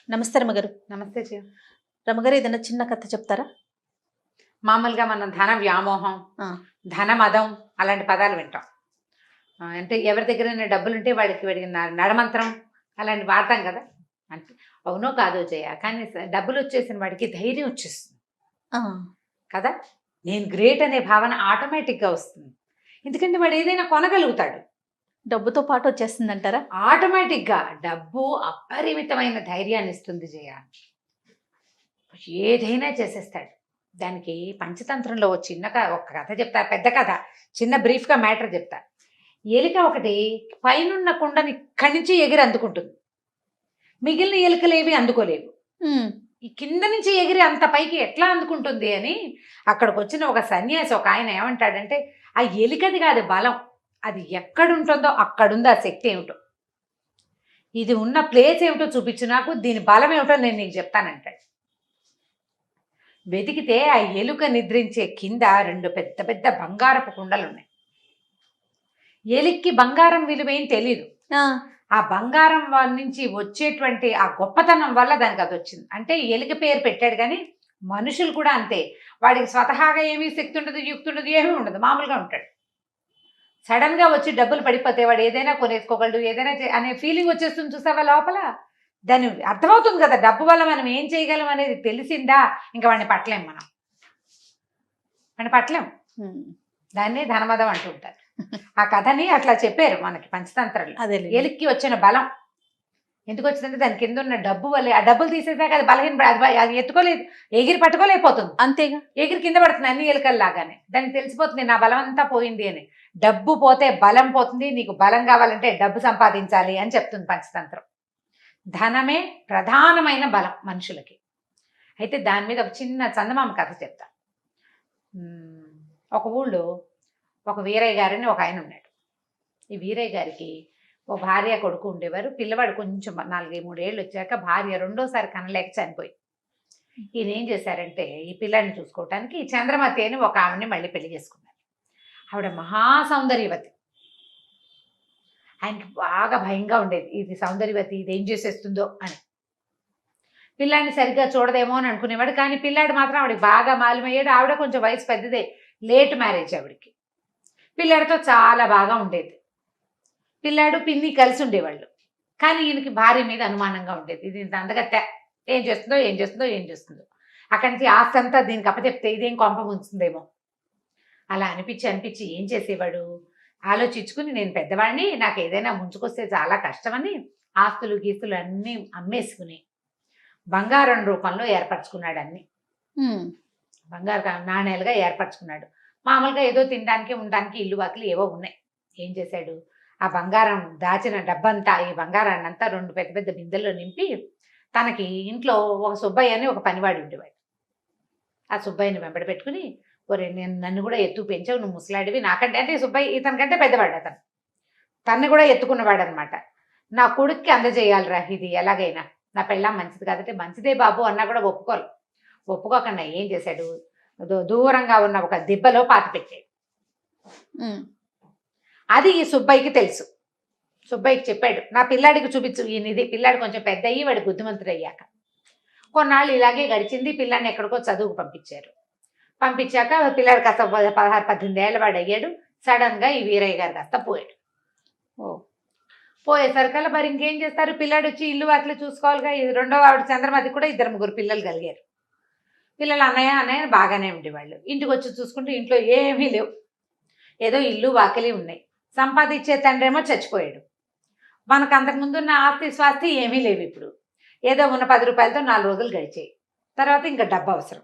నమస్తే రమగారు. నమస్తే జీ. రమగారు, ఏదైనా చిన్న కథ చెప్తారా? మామూలుగా మనం ధన వ్యామోహం, ఆ! ధన మదం అలాంటి పదాలు వింటాం. అంటే ఎవరి దగ్గరైనా డబ్బులుంటే వాడికి నడమంత్రం అలాంటి వాడతాం కదా! అంటే అవునో కాదో జయ, కానీ డబ్బులొచ్చేసిన వాడికి ధైర్యం వచ్చేస్తుంది ఆ! కదా! నేను గ్రేట్ అనే భావన ఆటోమేటిక్‌గా వస్తుంది. ఎందుకంటే వాడు ఏదైనా కొనగలుగుతాడు. డబ్బుతో పాటు వచ్చేస్తుందంటారా? ఆటోమేటిక్‌గా డబ్బు అపరిమితమైన ధైర్యాన్నిస్తుంది జయ. ఏదైనా చేసేస్తాడు. దానికి పంచతంత్రంలో ఒక కథ చెప్తా, పెద్ద కథ. చిన్న బ్రీఫ్‌గా మ్యాటర్ చెప్తా. ఎలిక ఒకటి పైనున్న కుండని ఇక్కడి నుంచి ఎగిరి అందుకుంటుంది. మిగిలిన ఎలుకలేవి అందుకోలేవు. ఈ కింద నుంచి ఎగిరి అంత పైకి ఎట్లా అందుకుంటుంది అని అక్కడికొచ్చిన ఒక సన్యాసి ఒక ఆయన ఏమంటాడంటే, ఆ ఎలికది కాదు బలం, అది ఎక్కడుంటుందో అక్కడుంది ఆ శక్తి ఏమిటో. ఇది ఉన్న ప్లేస్ ఏమిటో చూపించు నాకు, దీని బలం ఏమిటో నేను నీకు చెప్తానంటాడు. వెతికితే ఆ ఎలుక నిద్రించే కింద 2 పెద్ద పెద్ద బంగారపు కుండలున్నాయి. ఎలిక్కి బంగారం విలువేం తెలీదు. ఆ బంగారం నుంచి వచ్చేటువంటి ఆ గొప్పతనం వల్ల దానికి అది వచ్చింది. అంటే ఎలుక పేరు పెట్టాడు, కానీ మనుషులు కూడా అంతే. వాడికి స్వతహాగా ఏమీ శక్తి ఉండదు, యుక్తి ఉండదు, ఏమీ ఉండదు, మామూలుగా ఉంటాడు. సడన్గా వచ్చి డబ్బులు పడిపోతే వాడు ఏదైనా కొనేసుకోగలడు, ఏదైనా అనే ఫీలింగ్ వచ్చేస్తుంది. చూసావా లోపల? దాని అర్థమవుతుంది కదా, డబ్బు వల్ల మనం ఏం చేయగలం అనేది తెలిసిందా ఇంకా వాడిని పట్టలేం. వాడిని పట్టలేం. దాన్ని ధనమదం అంటూ ఉంటారు. ఆ కథని అట్లా చెప్పారు మనకి పంచతంత్రంలో. ఎలిక్కి వచ్చిన బలం ఎందుకు వచ్చిందంటే దాని కింద ఉన్న డబ్బు వల్లే. ఆ డబ్బులు తీసేసాక అది అది ఎత్తుకోలేదు, ఎగిరి పట్టుకోలేకపోతుంది. అంతేగా, ఎగిరి కింద పడుతుంది అన్ని ఎలుకల్లాగానే. దానికి తెలిసిపోతుంది నా బలం అంతా పోయింది అని. డబ్బు పోతే బలం పోతుంది, నీకు బలం కావాలంటే డబ్బు సంపాదించాలి అని చెప్తుంది పంచతంత్రం. ధనమే ప్రధానమైన బలం మనుషులకి. అయితే దాని మీద ఒక చిన్న చందమామ కథ చెప్తా. ఒక ఊళ్ళో ఒక వీరయ్య గారని ఒక ఆయన ఉన్నాడు. ఈ వీరయ్య గారికి ఓ భార్య కొడుకు ఉండేవారు. పిల్లవాడు కొంచెం 4-3 ఏళ్ళు వచ్చాక భార్య రెండోసారి కనలేక చనిపోయి, ఈయన ఏం చేశారంటే ఈ పిల్లాడిని చూసుకోవటానికి చంద్రమతి అని ఒక ఆవిడని మళ్ళీ పెళ్లి చేసుకున్నారు. ఆవిడ మహాసౌందర్యవతి. ఆయనకి బాగా భయంగా ఉండేది, ఇది సౌందర్యవతి ఇది ఏం చేసేస్తుందో అని. పిల్లాడిని సరిగ్గా చూడదేమో అని అనుకునేవాడు, కానీ పిల్లాడు మాత్రం ఆవిడకి బాగా మాలిమయ్యాడు. ఆవిడ కొంచెం వయసు పెద్దదే, లేట్ మ్యారేజ్ ఆవిడకి. పిల్లాడితో చాలా బాగా ఉండేది. పిల్లాడు పిన్ని కలిసి ఉండేవాళ్ళు. కానీ ఈయనకి భార్య మీద అనుమానంగా ఉండేది. ఇది ఇంత అందగత్తె, ఏం చేస్తుందో. అక్కడి నుంచి ఆస్తి అంతా దీనికి అప్పచెప్తే ఇదేం కొంప ముంచుతుందేమో అలా అనిపించి ఏం చేసేవాడు, ఆలోచించుకుని నేను పెద్దవాడిని, నాకు ఏదైనా ముంచుకొస్తే చాలా కష్టమని ఆస్తులు గీస్తులు అన్నీ అమ్మేసుకుని బంగారం రూపంలో ఏర్పరచుకున్నాడు. అన్ని బంగారు నాణేలుగా ఏర్పరచుకున్నాడు. మామూలుగా ఏదో తినడానికి ఉండడానికి ఇల్లు వాకిలు ఏవో ఉన్నాయి. ఏం చేశాడు, ఆ బంగారం దాచిన డబ్బంతా, ఈ బంగారాన్ని అంతా 2 పెద్ద పెద్ద బిందెల్లో నింపి తనకి ఇంట్లో ఒక సుబ్బయ్య అని ఒక పనివాడు ఉండేవాడు. ఆ సుబ్బయ్యని వెంబడి పెట్టుకుని, ఒరే నన్ను కూడా ఎత్తు పెంచావు, నువ్వు ముసలాడివి, నాకంటే అంటే సుబ్బయ్య ఇతనికంటే పెద్దవాడు, తన్ని కూడా ఎత్తుకున్నవాడు అనమాట. నా కొడుక్కి అందజేయాలిరా ఇది ఎలాగైనా, నా పెళ్ళాం మంచిది కాదంటే మంచిదే బాబు అన్నా కూడా ఒప్పుకోకుండా ఏం చేశాడు, దూరంగా ఉన్న ఒక దిబ్బలో పాతి పెట్టాడు. అది ఈ సుబ్బయ్యకి తెలుసు. సుబ్బయ్యకి చెప్పాడు, నా పిల్లాడికి చూపించు ఈయనది. పిల్లాడు కొంచెం పెద్ద అయ్యి వాడి బుద్ధిమంతుడు అయ్యాక కొన్నాళ్ళు ఇలాగే గడిచింది. పిల్లాడిని ఎక్కడికో చదువుకు పంపించాక పిల్లాడు కాస్త 16-18 ఏళ్ళ వాడు అయ్యాడు. సడన్గా ఈ వీరయ్య గారు కాస్త పోయాడు. పోయేసరికల్లా మరి ఇంకేం చేస్తారు, పిల్లాడు వచ్చి ఇల్లు వాకిలు చూసుకోవాలిగా. రెండో ఆవిడ చంద్రమతి కూడా 2-3 పిల్లలు కలిగారు. పిల్లలు అన్నయ్య బాగానే ఉండేవాళ్ళు. ఇంటికి వచ్చి చూసుకుంటే ఇంట్లో ఏమీ లేవు, ఏదో ఇల్లు వాకిలి ఉన్నాయి. సంపాదించే తండ్రేమో చచ్చిపోయాడు. మనకు అంతకుముందు ఉన్న ఆస్తి స్వాస్తి ఏమీ లేవు. ఇప్పుడు ఏదో ఉన్న 10 రూపాయలతో 4 రోజులు గడిచాయి. తర్వాత ఇంకా డబ్బు అవసరం.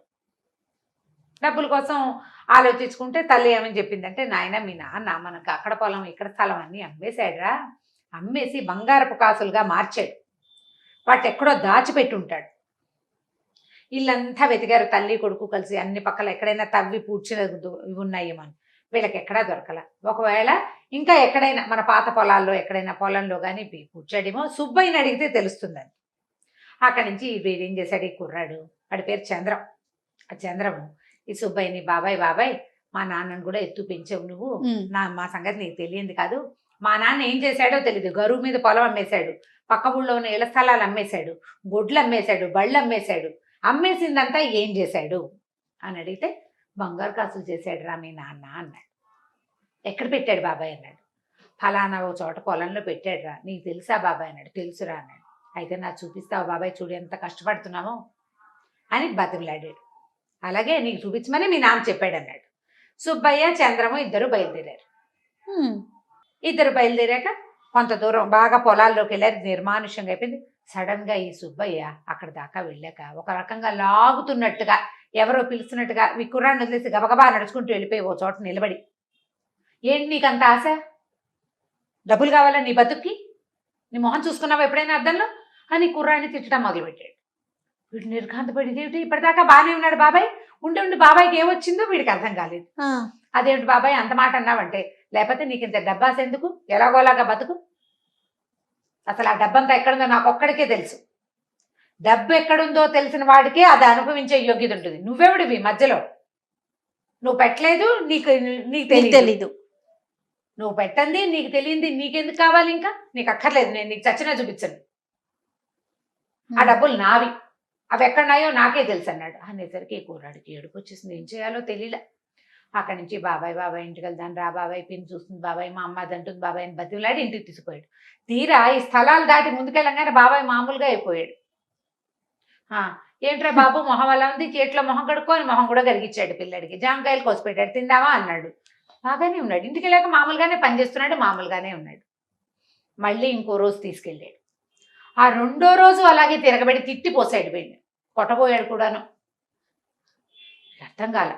డబ్బుల కోసం ఆలోచించుకుంటే తల్లి ఏమని చెప్పిందంటే, నాయన మీ నాన్న మనకు అక్కడ పొలం ఇక్కడ స్థలం అన్నీ అమ్మేశాడురా, అమ్మేసి బంగారపు కాసులుగా మార్చాడు. వాటి ఎక్కడో దాచిపెట్టి ఉంటాడు. ఇల్లంతా వెతికారు తల్లి కొడుకు కలిసి, అన్ని పక్కల ఎక్కడైనా తవ్వి పూడ్చిన ఇవి ఉన్నాయేమో, వీళ్ళకి ఎక్కడా దొరకల. ఒకవేళ ఇంకా ఎక్కడైనా మన పాత పొలాల్లో ఎక్కడైనా పొలంలో కానీ కూర్చాడేమో, సుబ్బయ్యని అడిగితే తెలుస్తుందని. అక్కడి నుంచి వీడేం చేశాడు, ఈ కుర్రాడు, వాడి పేరు చంద్రం. ఆ చంద్రము ఈ సుబ్బయ్యని, బాబాయ్ మా నాన్నను కూడా ఎత్తు పెంచావు నువ్వు, మా సంగతి నీకు తెలియంది కాదు, మా నాన్న ఏం చేశాడో తెలియదు. గరువు మీద పొలం అమ్మేశాడు, పక్క ఊళ్ళో ఉన్న ఇళ్ల స్థలాలు అమ్మేశాడు, గొడ్లు అమ్మేశాడు, బళ్ళు అమ్మేశాడు. అమ్మేసిందంతా ఏం చేశాడు అని అడిగితే బంగారు కాసులు చేశాడు రా మీ నాన్న అన్నాడు. ఎక్కడ పెట్టాడు బాబాయ్ అన్నాడు. ఫలానా ఓ చోట పొలంలో పెట్టాడు రా. నీకు తెలుసా బాబాయ్ అన్నాడు. తెలుసురా అన్నాడు. అయితే నాకు చూపిస్తావు బాబాయ్, చూడు ఎంత కష్టపడుతున్నామో అని బతిమలాడాడు. అలాగే నీకు చూపించమని మీ నాన్న చెప్పాడు అన్నాడు. సుబ్బయ్య చంద్రము ఇద్దరు బయలుదేరారు. ఇద్దరు బయలుదేరాక కొంత దూరం బాగా పొలాల్లోకి వెళ్ళారు. నిర్మానుష్యంగా అయిపోయింది. సడన్ గా ఈ సుబ్బయ్య అక్కడ దాకా వెళ్ళాక ఒక రకంగా లాగుతున్నట్టుగా, ఎవరో పిలుస్తున్నట్టుగా ఈ కుర్రాన్ని వదిలేసి గబగబా నడుచుకుంటూ వెళ్ళిపోయి ఓ చోట నిలబడి, ఏంటి నీకు అంత ఆశ? డబ్బులు కావాలా నీ బతుక్కి? నీ మొహం చూసుకున్నావా ఎప్పుడైనా అద్దంలో అని కుర్రాన్ని తిట్టడం మొదలుపెట్టాడు. వీడు నిర్ఘాంతపడి, ఇదేమిటి ఇప్పటిదాకా బాగానే ఉన్నాడు బాబాయ్, ఉండి ఉండి బాబాయ్కి ఏమొచ్చిందో వీడికి అర్థం కాలేదు. అదేమిటి బాబాయ్ అంత మాట అన్నావంటే, లేకపోతే నీకు ఇంత డబ్బాస్ ఎందుకు, ఎలాగోలాగా బతుకు. అసలు ఆ డబ్బంతా ఎక్కడుందో నాకు ఒక్కడికే తెలుసు. డబ్బు ఎక్కడుందో తెలిసిన వాడికే అది అనుభవించే యోగ్యత ఉంటుంది. నువ్వెవడివి మధ్యలో? నువ్వు పెట్టలేదు, నీకు తెలీదు. నువ్వు పెట్టండి, నీకు తెలియంది నీకెందుకు కావాలి? ఇంకా నీకు అక్కర్లేదు, నేను నీకు చచ్చినా చూపించను. ఆ డబ్బులు నావి, అవి ఎక్కడున్నాయో నాకే తెలుసు అన్నాడు. అనేసరికి కూరాడికి ఏడుపు వచ్చేసింది. ఏం చేయాలో తెలియలే. అక్కడి నుంచి బాబాయ్ ఇంటికి వెళ్దాను రా బాబాయ్, పిన్ని చూస్తుంది బాబాయ్, మా అమ్మ అదంటుంది బాబాయ్ అని బతిలాడి ఇంటికి తీసుకుపోయాడు. తీరా ఈ స్థలాలు దాటి ముందుకెళ్ళంగానే బాబాయ్ మామూలుగా అయిపోయాడు. ఏంట్రా బాబు మొహం అలా ఉంది, చేతిలో మొహం కడుక్కొని మొహం కూడా కరిగిచ్చాడు పిల్లడికి. జామకాయలు కోసిపెట్టాడు, తిందామా అన్నాడు. బాగానే ఉన్నాడు. ఇంటికి వెళ్ళాక మామూలుగానే పనిచేస్తున్నాడు, మామూలుగానే ఉన్నాడు. మళ్ళీ ఇంకో రోజు తీసుకెళ్ళాడు. ఆ రెండో రోజు అలాగే తిరగబడి తిట్టిపోసాడు వీడిని, కొట్టబోయాడు కూడాను. అర్థం కాల.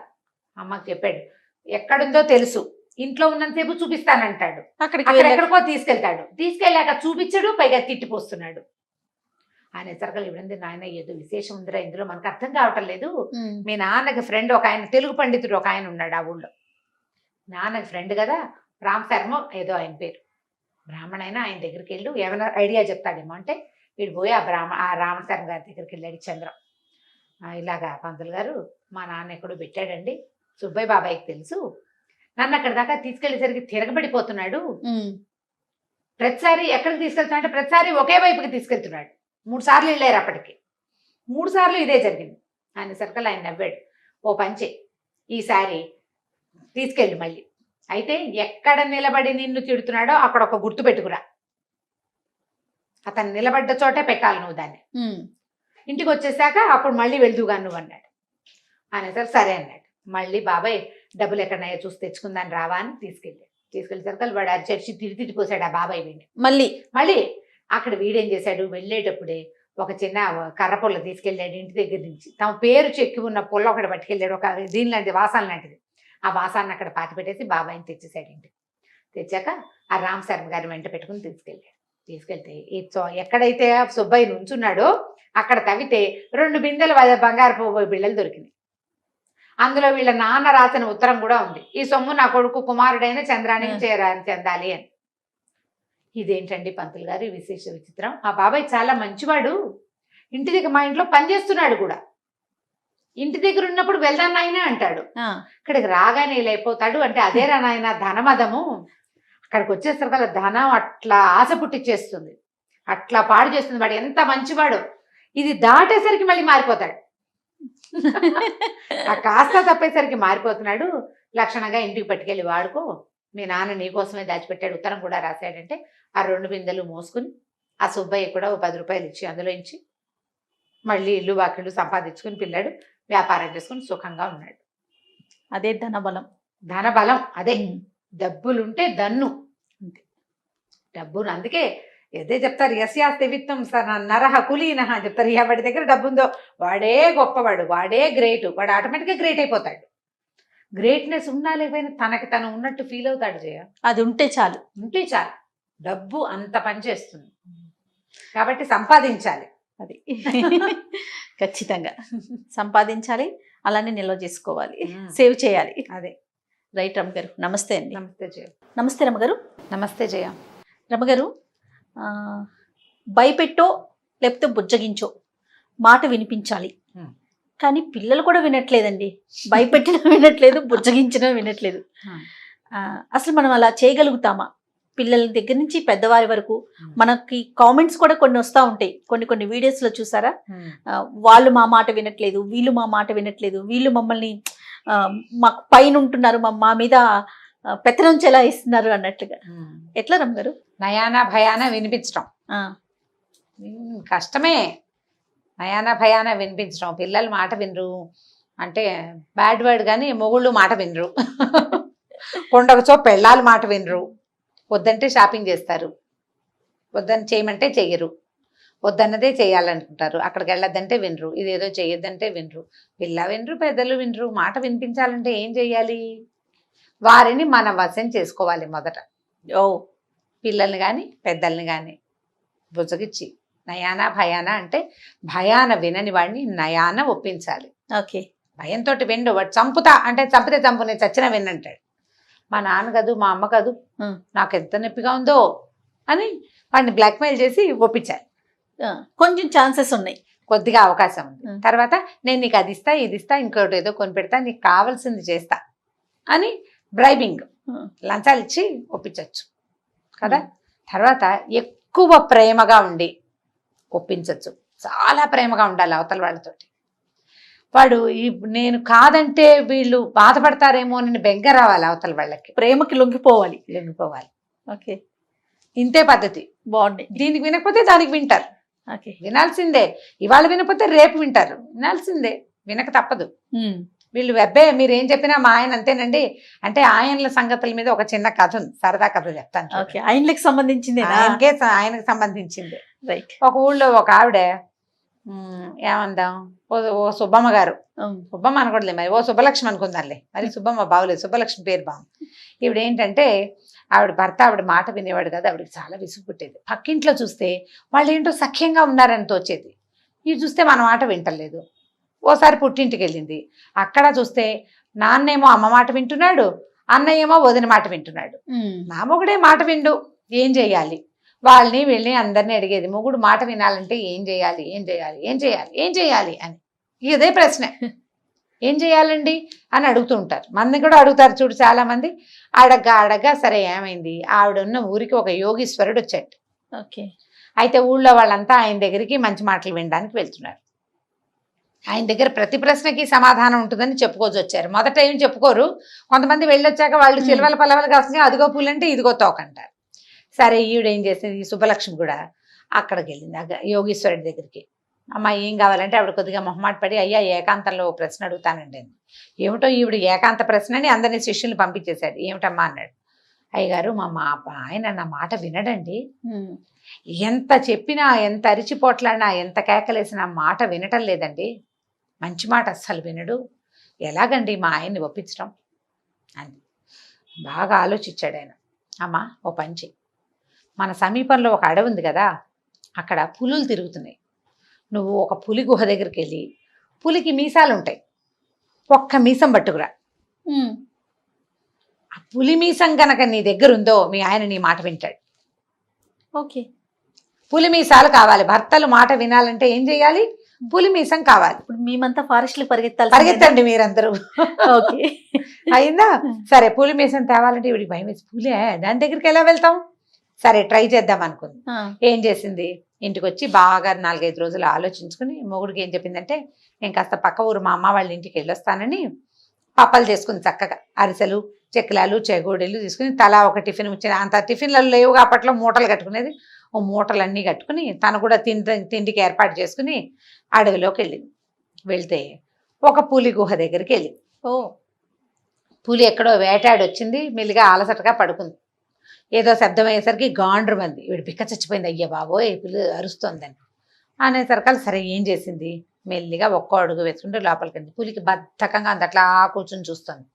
అమ్మకి చెప్పాడు, ఎక్కడుందో తెలుసు, ఇంట్లో ఉన్నంతసేపు చూపిస్తానంటాడు, ఎక్కడికో తీసుకెళ్తాడు, తీసుకెళ్ళాక చూపించడు, పైగా తిట్టిపోస్తున్నాడు. ఆయన సరకలు ఇవ్వండి నాయన, ఏదో విశేషం ఉందిరా ఇందులో, మనకు అర్థం కావటం లేదు. మీ నాన్నకి ఫ్రెండ్ ఒక ఆయన, తెలుగు పండితుడు ఒక ఆయన ఉన్నాడు ఆ ఊళ్ళో. నాన్నకి ఫ్రెండ్ కదా, రామశర్మ ఏదో ఆయన పేరు, బ్రాహ్మణ అయినా ఆయన దగ్గరికి వెళ్ళు, ఏమైనా ఐడియా చెప్తాడేమో అంటే వీడు పోయి ఆ రామశర్మ గారి దగ్గరికి వెళ్ళాడు. చంద్రం, ఇలాగా పంతులు గారు మా నాన్న ఎక్కడో పెట్టాడండి, సుబ్బయ్య బాబాయ్కి తెలుసు, నన్ను అక్కడ దాకా తీసుకెళ్లేసరికి తిరగబడిపోతున్నాడు, ప్రతిసారి ఎక్కడికి తీసుకెళ్తున్నా అంటే ప్రతిసారి ఒకే వైపుకి తీసుకెళ్తున్నాడు. 3 సార్లు వెళ్ళారు, అప్పటికి 3 సార్లు ఇదే జరిగింది. ఆయన సర్కల్ ఆయన నవ్వాడు. ఓ పంచే, ఈసారి తీసుకెళ్ళి మళ్ళీ, అయితే ఎక్కడ నిలబడి నిన్ను తిడుతున్నాడో అక్కడ ఒక గుర్తు పెట్టుకురా, అతను నిలబడ్డ చోటే పెట్టాలి నువ్వు దాన్ని. ఇంటికి వచ్చేసాక అప్పుడు మళ్ళీ వెళ్దుగా నువ్వు అన్నాడు. అనేసరికి సరే అన్నాడు. మళ్ళీ బాబాయ్ డబ్బులు ఎక్కడన్నాయో చూసి తెచ్చుకుందాన్ని రావా అని తీసుకెళ్ళేసరికి వాడు అరిచి తిట్టిపోసాడు ఆ బాబాయ్ వీడిని. మళ్ళీ అక్కడ వీడేం చేశాడు, వెళ్ళేటప్పుడే ఒక చిన్న కర్ర పుల్ల తీసుకెళ్ళాడు ఇంటి దగ్గర నుంచి. తమ పేరు చెక్కి ఉన్న పుల్ల ఒకటి పట్టుకెళ్ళాడు, ఒక దీని లాంటి వాసాల లాంటిది. ఆ వాసాన్ని అక్కడ పాతి పెట్టేసి బాబాయిని తెచ్చేసాడు ఇంటికి. తెచ్చాక ఆ రామశర్మ గారిని వెంట పెట్టుకుని తీసుకెళ్తే ఎక్కడైతే సుబ్బయ్య నుంచున్నాడో అక్కడ తవ్వితే 2 బిందెలు బంగారపు బిళ్ళలు దొరికినాయి. అందులో వీళ్ళ నాన్న రాసిన ఉత్తరం కూడా ఉంది, ఈ సొమ్ము నా కొడుకు కుమారుడైన చంద్రానికి చెందాలి అని. ఇదేంటండి పంతులు గారు విశేష విచిత్రం, ఆ బాబాయ్ చాలా మంచివాడు, ఇంటి దగ్గర మా ఇంట్లో పనిచేస్తున్నాడు కూడా, ఇంటి దగ్గర ఉన్నప్పుడు వెళ్దాం నాయన అంటాడు, ఇక్కడికి రాగానే లేకపోతాడు అంటే అదేరా నాయన ధనమదము, అక్కడికి వచ్చేసరికి ధనం అట్లా ఆశ పుట్టిచ్చేస్తుంది, అట్లా పాడు చేస్తుంది, వాడు ఎంత మంచివాడు, ఇది దాటేసరికి మళ్ళీ మారిపోతాడు, ఆ కాస్త తప్పేసరికి మారిపోతున్నాడు, లక్షణంగా ఇంటికి పట్టుకెళ్ళి వాడుకో, మీ నాన్న నీకోసమే దాచిపెట్టాడు, ఉత్తరం కూడా రాశాడంటే ఆ 2 బిందెలు మోసుకుని ఆ సుబ్బయ్య కూడా 10 రూపాయలు ఇచ్చి అందులో ఇచ్చి మళ్ళీ ఇల్లు వాకిళ్ళు సంపాదించుకుని పిల్లాడు వ్యాపారం చేసుకుని సుఖంగా ఉన్నాడు. అదే ధనబలం, అదే డబ్బులుంటే దన్ను అంతే డబ్బును. అందుకే ఏదే చెప్తారు, యస్యాస్తి విత్తం నరహ కులీనహ చెప్తారు. ఎవడి దగ్గర డబ్బు ఉందో వాడే గొప్పవాడు, వాడే గ్రేట్, వాడు ఆటోమేటిక్గా గ్రేట్ అయిపోతాడు. గ్రేట్నెస్ ఉన్నా లేకపోయినా తనకి తను ఉన్నట్టు ఫీల్ అవుతాడు. అది ఉంటే చాలు డబ్బు అంత పనిచేస్తుంది. కాబట్టి సంపాదించాలి, అది ఖచ్చితంగా సంపాదించాలి, అలానే నిల్వ చేసుకోవాలి, సేవ్ చేయాలి. అదే రైట్ రమ్మగారు, నమస్తే అండి. నమస్తే జయ. నమస్తే రమ్మగారు. నమస్తే జయ. రమ్మగారు, భయపెట్టో లేకపోతే బుజ్జగించో మాట వినిపించాలి, కానీ పిల్లలు కూడా వినట్లేదండి. భయపెట్టినా వినట్లేదు, బుజ్జగించినా వినట్లేదు. అసలు మనం అలా చేయగలుగుతామా? పిల్లల దగ్గర నుంచి పెద్దవారి వరకు మనకి కామెంట్స్ కూడా కొన్ని వస్తూ ఉంటాయి. కొన్ని వీడియోస్ లో చూసారా, వాళ్ళు మా మాట వినట్లేదు, వీళ్ళు మా మాట వినట్లేదు, వీళ్ళు మమ్మల్ని మాకు పైన ఉంటున్నారు, మా మీద పెత్తనం చెలాయిస్తున్నారు అన్నట్లుగా. ఎట్లా రమ్మగారు? నయానా భయానా వినిపించడం కష్టమే. నయానా భయానా వినిపించడం. పిల్లలు మాట వినరు అంటే బ్యాడ్ వర్డ్, కానీ మొగుళ్ళు మాట వినరు. కొండకచో పెళ్ళాలు మాట వినరు. వద్దంటే షాపింగ్ చేస్తారు, వద్దని చేయమంటే చెయ్యరు, వద్దన్నదే చేయాలనుకుంటారు. అక్కడికి వెళ్ళొద్దంటే వినరు, ఇదేదో చేయొద్దంటే వినరు. పిల్ల వినరు, పెద్దలు వినరు. మాట వినిపించాలంటే ఏం చెయ్యాలి? వారిని మనం వశం చేసుకోవాలి మొదట. పిల్లల్ని కానీ పెద్దల్ని కానీ బుజ్జగిచ్చి నయానా భయానా అంటే భయాన వినని వాడిని నయాన ఒప్పించాలి. ఓకే, భయంతో విండు. వాడు చంపుతా అంటే చంపితే చంపు, నేను చచ్చినా వినంటాడు. మా నాన్న కాదు, మా అమ్మ కాదు, నాకు ఎంత నొప్పిగా ఉందో అని వాడిని బ్లాక్మెయిల్ చేసి ఒప్పించాలి. కొంచెం ఛాన్సెస్ ఉన్నాయి, కొద్దిగా అవకాశం ఉంది. తర్వాత నేను నీకు అది ఇస్తా, ఇది ఇస్తా, ఇంకోటి ఏదో కొని పెడతా, నీకు కావాల్సింది చేస్తా అని బ్రైబింగ్, లంచాలు ఇచ్చి ఒప్పించవచ్చు కదా. తర్వాత ఎక్కువ ప్రేమగా ఉండి ఒప్పించవచ్చు. చాలా ప్రేమగా ఉండాలి అవతల వాళ్ళతోటి. వాడు నేను కాదంటే వీళ్ళు బాధపడతారేమో అని బెంగ రావాలి అవతల వాళ్ళకి. ప్రేమకి లొంగిపోవాలి. ఓకే, ఇంతే పద్ధతి. బాగుంది. దీనికి వినకపోతే దానికి వింటారు. ఓకే, వినాల్సిందే. ఇవాళ వినకపోతే రేపు వింటారు. వినాల్సిందే, వినక తప్పదు. వీళ్ళు వెబ్బే మీరు ఏం చెప్పినా మా ఆయన అంతేనండి అంటే ఆయనల సంగతుల మీద ఒక చిన్న కథ ఉంది, సరదా కథ చెప్తాను. ఆయనకి సంబంధించింది, ఆయనకు సంబంధించింది. ఒక ఊళ్ళో ఒక ఆవిడ, ఏమందాం, ఓ సుబ్బమ్మ గారు, సుబ్బమ్మ అనకూడలే మరి, ఓ సుబ్బలక్ష్మి అనుకుందాంలే, మరి సుబ్బమ్మ బాగులేదు, సుబ్బలక్ష్మి పేరు బాగుంది. ఈవిడ ఏంటంటే ఆవిడ భర్త ఆవిడ మాట వినేవాడు కదా, ఆవిడకి చాలా విసుగు పుట్టేది. పక్కింట్లో చూస్తే వాళ్ళు ఏంటో సఖ్యంగా ఉన్నారని తోచేది. ఇది చూస్తే మన మాట వింటలేదు. ఓసారి పుట్టింటికి వెళ్ళింది, అక్కడ చూస్తే నాన్నేమో అమ్మ మాట వింటున్నాడు, అన్నయ్య ఏమో వదిన మాట వింటున్నాడు. నా మొగుడే మాట విండు, ఏం చెయ్యాలి? వాళ్ళని వీళ్ళని అందరినీ అడిగేది, మొగుడు మాట వినాలంటే ఏం చేయాలి, ఏం చేయాలి, ఏం చేయాలి, ఏం చేయాలి అని. ఇదే ప్రశ్న, ఏం చేయాలండి అని అడుగుతూ ఉంటారు. మంది కూడా అడుగుతారు చూడు చాలా మంది. అడగ్గా సరే ఏమైంది, ఆవిడ ఉన్న ఊరికి ఒక యోగీశ్వరుడు వచ్చాడు. ఓకే, అయితే ఊళ్ళో వాళ్ళంతా ఆయన దగ్గరికి మంచి మాటలు వినడానికి వెళ్తున్నారు. ఆయన దగ్గర ప్రతి ప్రశ్నకి సమాధానం ఉంటుందని చెప్పుకోవచ్చు వచ్చారు. మొదట ఏం చెప్పుకోరు, కొంతమంది వెళ్ళొచ్చాక వాళ్ళు చిలవల పలవలు కాస్తుంది, అదిగో పూలంటే ఇదిగో తోకంటారు. సరే ఈవిడ ఏం చేసింది, సుబ్బలక్ష్మి కూడా అక్కడికి వెళ్ళింది యోగీశ్వరుడి దగ్గరికి. అమ్మ ఏం కావాలంటే ఆవిడ కొద్దిగా మొహమాట పడి, అయ్యా ఏకాంతంలో ప్రశ్న అడుగుతానండి అని. ఏమిటో ఈవిడ ఏకాంత ప్రశ్నని అందరినీ శిష్యుల్ని పంపించేశాడు. ఏమిటమ్మా అన్నాడు. అయ్యగారు మా ఆయన నా మాట వినడండి, ఎంత చెప్పినా, ఎంత అరిచిపోట్లాడినా, ఎంత కేకలేసినా మాట వినటం లేదండి, మంచి మాట అస్సలు వినడు, ఎలాగండి మా ఆయన్ని ఒప్పించడం అని బాగా ఆలోచించాడు ఆయన. అమ్మ ఓ పంచి, మన సమీపంలో ఒక అడవి ఉంది కదా, అక్కడ పులులు తిరుగుతున్నాయి. నువ్వు ఒక పులి గుహ దగ్గరికి వెళ్ళి, పులికి మీసాలు ఉంటాయి, ఒక్క మీసం పట్టుకురా. ఆ పులి మీసం కనుక నీ దగ్గర ఉందో మీ ఆయన నీ మాట వింటాడు. ఓకే, పులి మీసాలు కావాలి. భర్తలు మాట వినాలంటే ఏం చేయాలి? పులి మీసం కావాలి. ఇప్పుడు మేమంతా ఫారెస్ట్ పరిగెత్తండి మీరందరూ. ఓకే, అయిందా? సరే, పులి మీసం తేవాలంటే ఇవిడికి భయం వేసి, పులే దాని దగ్గరికి ఎలా వెళ్తాం? సరే ట్రై చేద్దాం అనుకుంది. ఏం చేసింది, ఇంటికి వచ్చి బాగా 4-5 రోజులు ఆలోచించుకుని మొగుడికి ఏం చెప్పిందంటే, నేను కాస్త పక్క ఊరు మా అమ్మ వాళ్ళ ఇంటికి వెళ్ళొస్తానని పప్పలు చేసుకుని చక్కగా అరిసెలు, చెక్కలాలు, చెగోడీలు తీసుకుని తలా ఒక టిఫిన్ వచ్చిన. అంత టిఫిన్లలో లేవుగా అప్పట్లో, మూటలు కట్టుకునేది. ఓ మూటలన్నీ కట్టుకుని తను కూడా తిండికి ఏర్పాటు చేసుకుని అడవిలోకి వెళ్ళింది. వెళ్తే ఒక పులి గుహ దగ్గరికి వెళ్ళింది. పులి ఎక్కడో వేటాడి వచ్చింది, మెల్లిగా అలసటగా పడుకుంది. ఏదో శబ్దం అయ్యేసరికి గాండ్రు మంది, వీడు పిక్క చచ్చిపోయింది, అయ్యా బాబోయ్ పులి అరుస్తోందని అనేసరికల్. సరే ఏం చేసింది, మెల్లిగా ఒక్కో అడుగు వేసుకుంటే లోపలికి వెళ్ళింది. పులికి బద్ధకంగా అంత అట్లా కూర్చొని చూస్తుంది.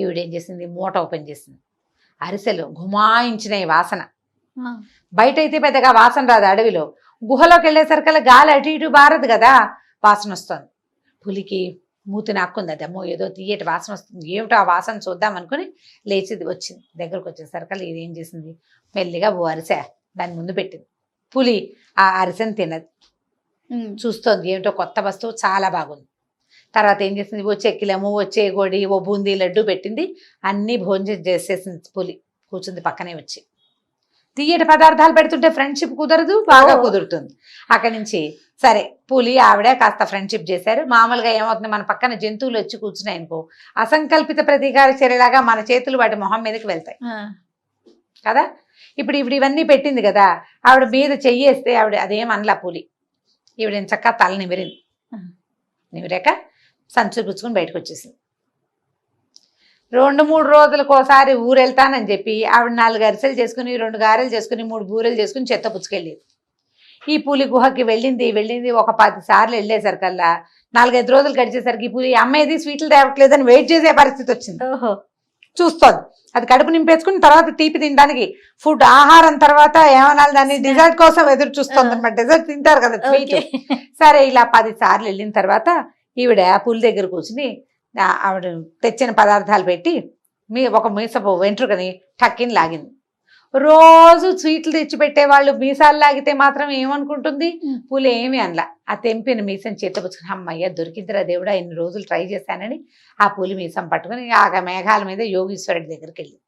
ఈవిడేం చేసింది, మూట ఓపెన్ చేసింది. అరిసెలు గుమాయించినాయి వాసన. బయట అయితే పెద్దగా వాసన రాదు, అడవిలో గుహలోకి వెళ్ళేసరికల్లా గాలి అటు ఇటు బారదు కదా, వాసన వస్తుంది. పులికి మూతి నాక్కుంది, అదమ్మో ఏదో తీయటి వాసన వస్తుంది, ఏమిటో ఆ వాసన చూద్దాం అనుకుని లేచి వచ్చింది. దగ్గరకు వచ్చేసరికల్లా ఇది ఏం చేసింది, మెల్లిగా ఓ అరిసె దాని ముందు పెట్టింది. పులి ఆ అరిసెని తినదు, చూస్తోంది, ఏమిటో కొత్త వస్తువు చాలా బాగుంది. తర్వాత ఏం చేసింది, ఓ చెక్కిలము, ఓ చేగోడి, ఓ బూందీ లడ్డు పెట్టింది. అన్నీ భోజనం చేసేసింది. పులి కూర్చుంది పక్కనే వచ్చి. తీయటి పదార్థాలు పెడుతుంటే ఫ్రెండ్షిప్ కుదరదు, బాగా కుదురుతుంది. అక్కడి నుంచి సరే పులి ఆవిడ కాస్త ఫ్రెండ్షిప్ చేశారు. మామూలుగా ఏమవుతుంది, మన పక్కన జంతువులు వచ్చి కూర్చున్నాయి అనుకో, అసంకల్పిత ప్రతీకార చర్యలాగా మన చేతులు వాటి మొహం మీదకి వెళ్తాయి కదా. ఇప్పుడు ఇవన్నీ పెట్టింది కదా, ఆవిడ మీద చెయ్యేస్తే ఆవిడ అదేం అనలా పులి. ఈవిడ చక్కగా తల నిమిరింది. నిమిరాక సంచులు పుచ్చుకుని బయటకు వచ్చేసింది. 2-3 రోజులకు ఒకసారి ఊరు వెళ్తానని చెప్పి ఆవిడ 4 అరిసెలు చేసుకుని, 2 గారెలు చేసుకుని, 3 బూరెలు చేసుకుని చెత్త పుచ్చుకెళ్ళేది. ఈ పులి గుహకి వెళ్ళింది ఒక 10 సార్లు వెళ్ళేసరికల్లా 4-5 రోజులు గడిచేసరికి ఈ పులి అమ్మేది స్వీట్లు తేవట్లేదని వెయిట్ చేసే పరిస్థితి వచ్చింది. చూస్తోంది అది కడుపు నింపేసుకుని తర్వాత తీపి తినడానికి ఫుడ్ ఆహారం తర్వాత ఏమనాలి దాన్ని డిజర్ట్ కోసం ఎదురు చూస్తుంది అనమాట. డిజర్ట్ తింటారు కదా స్వీట్. సరే ఇలా 10 సార్లు వెళ్ళిన తర్వాత ఈవిడ పులి దగ్గర కూర్చుని ఆవిడ తెచ్చిన పదార్థాలు పెట్టి ఒక మీసపు వెంట్రుకని టక్కిని లాగింది. రోజు స్వీట్లు తెచ్చి పెట్టేవాళ్ళు మీసాలు లాగితే మాత్రం ఏమనుకుంటుంది, పులి ఏమి అనలా. ఆ తెంపిన మీసం చేతపుచ్చుకుని అమ్మయ్య దొరికిందిరా దేవుడా, ఇన్ని రోజులు ట్రై చేశానని ఆ పులి మీసం పట్టుకుని ఆ మేఘాల మీద యోగీశ్వరుడి దగ్గరికి వెళ్ళి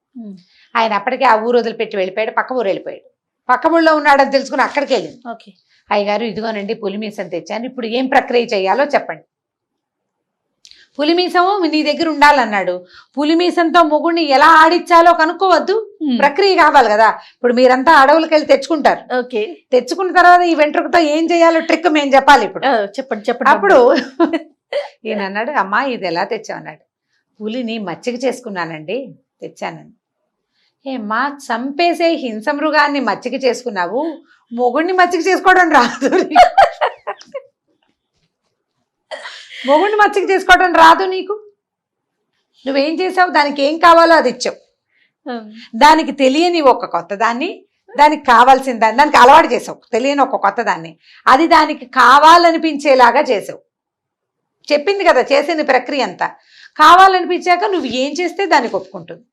ఆయన అప్పటికే ఆ ఊరు వదిలిపెట్టి వెళ్ళిపోయాడు, పక్క ఊరు వెళ్ళిపోయాడు. పక్క ఊళ్ళో ఉన్నాడని తెలుసుకుని అక్కడికి వెళ్ళింది. అయ్యగారు ఇదిగోనండి పులి మీసం తెచ్చాను, ఇప్పుడు ఏం ప్రక్రియ చేయాలో చెప్పండి. పులిమీసము నీ దగ్గర ఉండాలన్నాడు. పులిమీసంతో మొగుడిని ఎలా ఆడిచ్చాలో కనుక్కోవద్దు, ప్రక్రియ కావాలి కదా. ఇప్పుడు మీరంతా అడవులకి వెళ్ళి తెచ్చుకుంటారు, తెచ్చుకున్న తర్వాత ఈ వెంట్రుకతో ఏం చేయాలో ట్రిక్ మేము చెప్పాలి. ఇప్పుడు చెప్పండి. అప్పుడు ఈయన అన్నాడు, అమ్మా ఇది ఎలా తెచ్చావన్నాడు. పులిని మచ్చిక చేసుకున్నానండి తెచ్చానండి. ఏమ్మా చంపేసే హింస మృగాన్ని మచ్చిక చేసుకున్నావు, మొగుడిని మచ్చిక చేసుకోవడం రాదు, మొగుడిని మచ్చిక చేసుకోవడం రాదు నీకు, నువ్వేం చేసావు, దానికి ఏం కావాలో అది ఇచ్చావు. దానికి తెలియని ఒక కొత్త దాన్ని, దానికి కావాల్సిన దాన్ని దానికి అలవాటు చేసావు, తెలియని ఒక కొత్త దాన్ని, అది దానికి కావాలనిపించేలాగా చేసావు. చెప్పింది కదా చేసింది ప్రక్రియ అంతా. కావాలనిపించాక నువ్వు ఏం చేస్తే దానికి ఒప్పుకుంటుంది.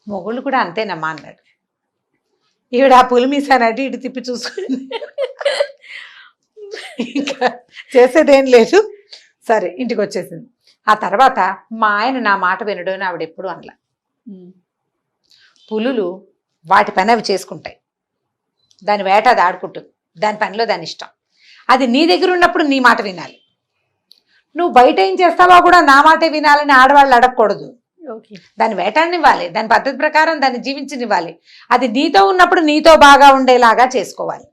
మొగుళ్ళు కూడా అంతేనమ్మా అన్నాడు. ఈవిడ ఆ పులిమీసాని అటు ఇటు తిప్పి చూసుకుంది, ఇంకా చేసేదేం లేదు. సరే ఇంటికి వచ్చేసింది. ఆ తర్వాత మా ఆయన నా మాట వినడు అని ఆవిడ ఎప్పుడు అనలా. పులులు వాటి పని అవి చేసుకుంటాయి, దాని వేట అది ఆడుకుంటుంది, దాని పనిలో దాని ఇష్టం. అది నీ దగ్గర ఉన్నప్పుడు నీ మాట వినాలి. నువ్వు బయట ఏం చేస్తావో కూడా నా మాటే వినాలని ఆడవాళ్ళు అడగకూడదు. దాన్ని వేటాడనివ్వాలి, దాని పద్ధతి ప్రకారం దాన్ని జీవించనివ్వాలి. అది నీతో ఉన్నప్పుడు నీతో బాగా ఉండేలాగా చేసుకోవాలి.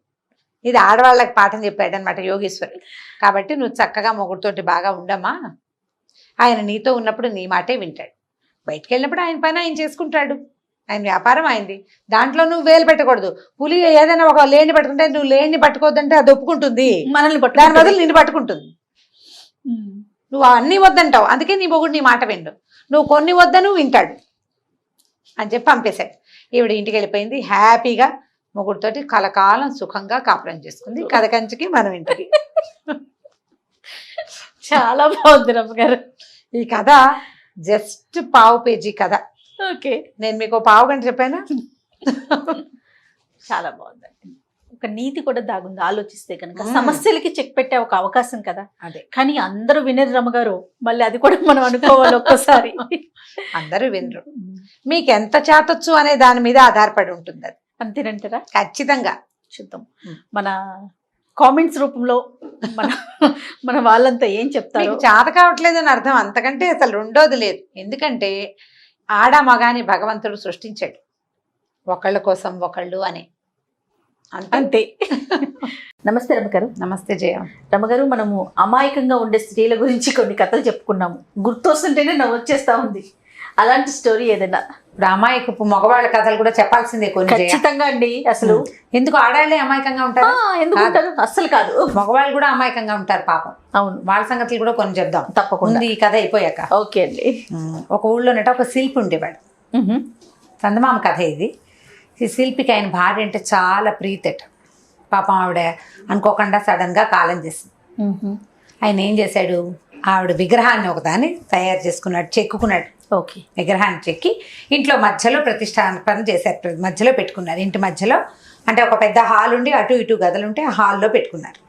ఇది ఆడవాళ్ళకి పాఠం చెప్పాడనమాట యోగేశ్వరి. కాబట్టి నువ్వు చక్కగా మొగుడితోటి బాగా ఉండమ్మా, ఆయన నీతో ఉన్నప్పుడు నీ మాటే వింటాడు, బయటికి వెళ్ళినప్పుడు ఆయన పని ఆయన చేసుకుంటాడు, ఆయన వ్యాపారం అయింది, దాంట్లో నువ్వు వేలు పెట్టకూడదు. పులి ఏదైనా ఒక లేని పట్టుకుంటే నువ్వు లేని పట్టుకోవద్దంటే అది ఒప్పుకుంటుంది, మనల్ని దాని బదులు నిన్ను పట్టుకుంటుంది. నువ్వు అన్నీ వద్దంటావు, అందుకే నీ మొగుడు నీ మాట విండు, నువ్వు కొన్ని వద్దను వింటాడు అని చెప్పి పంపేశాడు. ఈవిడ ఇంటికి వెళ్ళిపోయింది. హ్యాపీగా మొగుడితోటి కలకాలం సుఖంగా కాపురం చేసుకుంది. కథ కంచికి మనం ఇంటికి. చాలా బాగుంది రమ్మగారు ఈ కథ. జస్ట్ పావు పేజీ కథ. ఓకే, నేను మీకు పావు గంట చెప్పానా? చాలా బాగుంది. ఒక నీతి కూడా దాగుంది ఆలోచిస్తే కనుక. సమస్యలకి చెక్ పెట్టే ఒక అవకాశం కదా అదే. కానీ అందరూ వినరు రమ్మగారు, మళ్ళీ అది కూడా మనం అనుకోవాలి ఒక్కసారి. అందరూ వినరు. మీకు ఎంత చేతొచ్చు అనే దాని మీద ఆధారపడి ఉంటుంది అది. అంతేనంటారా? ఖచ్చితంగా. చూద్దాం మన కామెంట్స్ రూపంలో మన వాళ్ళంతా ఏం చెప్తారు. చేత కావట్లేదు అని అర్థం, అంతకంటే అసలు రెండోది లేదు. ఎందుకంటే ఆడ మగాని భగవంతుడు సృష్టించాడు ఒకళ్ళ కోసం ఒకళ్ళు అని. అంతే. నమస్తే రమ్మగారు. నమస్తే జయ. రమ్మగారు, మనము అమాయకంగా ఉండే స్త్రీల గురించి కొన్ని కథలు చెప్పుకున్నాము, గుర్తొస్తుంటేనే నవ్వు వచ్చేస్తా ఉంది. అలాంటి స్టోరీ ఏదైనా? ఇప్పుడు అమాయకపు మగవాళ్ళ కథలు కూడా చెప్పాల్సిందే కొన్ని. ఖచ్చితంగా అండి. అసలు ఎందుకు ఆడాళ్ళే అమాయకంగా ఉంటారు? ఎందుకు అస్సలు కాదు, మగవాళ్ళు కూడా అమాయకంగా ఉంటారు పాపం. అవును, వాళ్ళ సంగతులు కూడా కొన్ని చెప్దాం తప్పకుండా ఈ కథ అయిపోయాక. ఓకే అండి. ఒక ఊళ్ళోనట ఒక శిల్పి ఉండేవాడు. చందమామ కథ ఇది. ఈ శిల్పికి ఆయన భార్య అంటే చాలా ప్రీతట. పాపం ఆవిడ అనుకోకుండా సడన్గా కాలం చేసింది. ఆయన ఏం చేశాడు, ఆవిడ విగ్రహాన్ని ఒకదాన్ని తయారు చేసుకున్నాడు, చెక్కుకున్నాడు. ఓకే, విగ్రహాన్ని చెక్కి ఇంట్లో మధ్యలో ప్రతిష్టాపన చేశారు. మధ్యలో పెట్టుకున్నారు, ఇంటి మధ్యలో. అంటే ఒక పెద్ద హాల్ ఉండి అటు ఇటు గదులుంటే ఆ హాల్లో పెట్టుకున్నారు.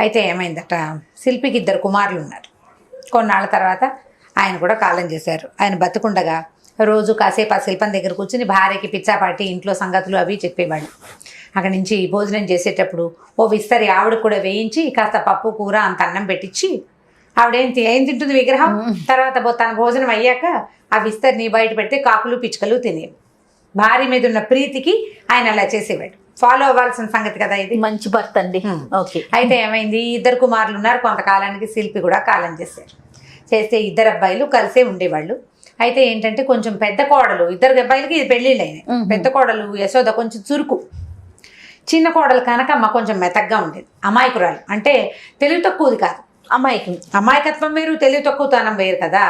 అయితే ఏమైందట, శిల్పికి 2 కుమారులు ఉన్నారు. కొన్నాళ్ళ తర్వాత ఆయన కూడా కాలం చేశారు. ఆయన బతుకుండగా రోజు కాసేపు ఆ శిల్పం దగ్గర కూర్చుని భార్యకి పిచ్చాపాటి ఇంట్లో సంగతులు అవి చెప్పేవాళ్ళు. అక్కడి నుంచి భోజనం చేసేటప్పుడు ఓ విస్తరి ఆవిడ కూడా వేయించి కాస్త పప్పు కూర అంత అన్నం పెట్టించి ఏం తింటుంది విగ్రహం. తర్వాత తన భోజనం అయ్యాక ఆ విస్తరిని బయట పెడితే కాకులు పిచ్చుకలు తినేవి. భార్య మీద ఉన్న ప్రీతికి ఆయన అలా చేసేవాడు. ఫాలో అవ్వాల్సిన సంగతి కదా ఇది. మంచి భర్త అండి. ఓకే. అయితే ఏమైంది, 2 కుమారులు ఉన్నారు. కొంతకాలానికి శిల్పి కూడా కాలం చేశారు. చేస్తే 2 అబ్బాయిలు కలిసే ఉండేవాళ్ళు. అయితే ఏంటంటే కొంచెం పెద్ద కోడలు, 2 అబ్బాయిలకి పెళ్ళిళ్ళు అయినాయి. పెద్ద కోడలు యశోద కొంచెం చురుకు, చిన్న కోడలు కనకమ్మ కొంచెం మెతగ్గా ఉండేది. అమాయకురాలు అంటే తెలివి తక్కువది కాదు. అమాయకత్వం వేరు, తెలివి తక్కువతనం వేరు కదా.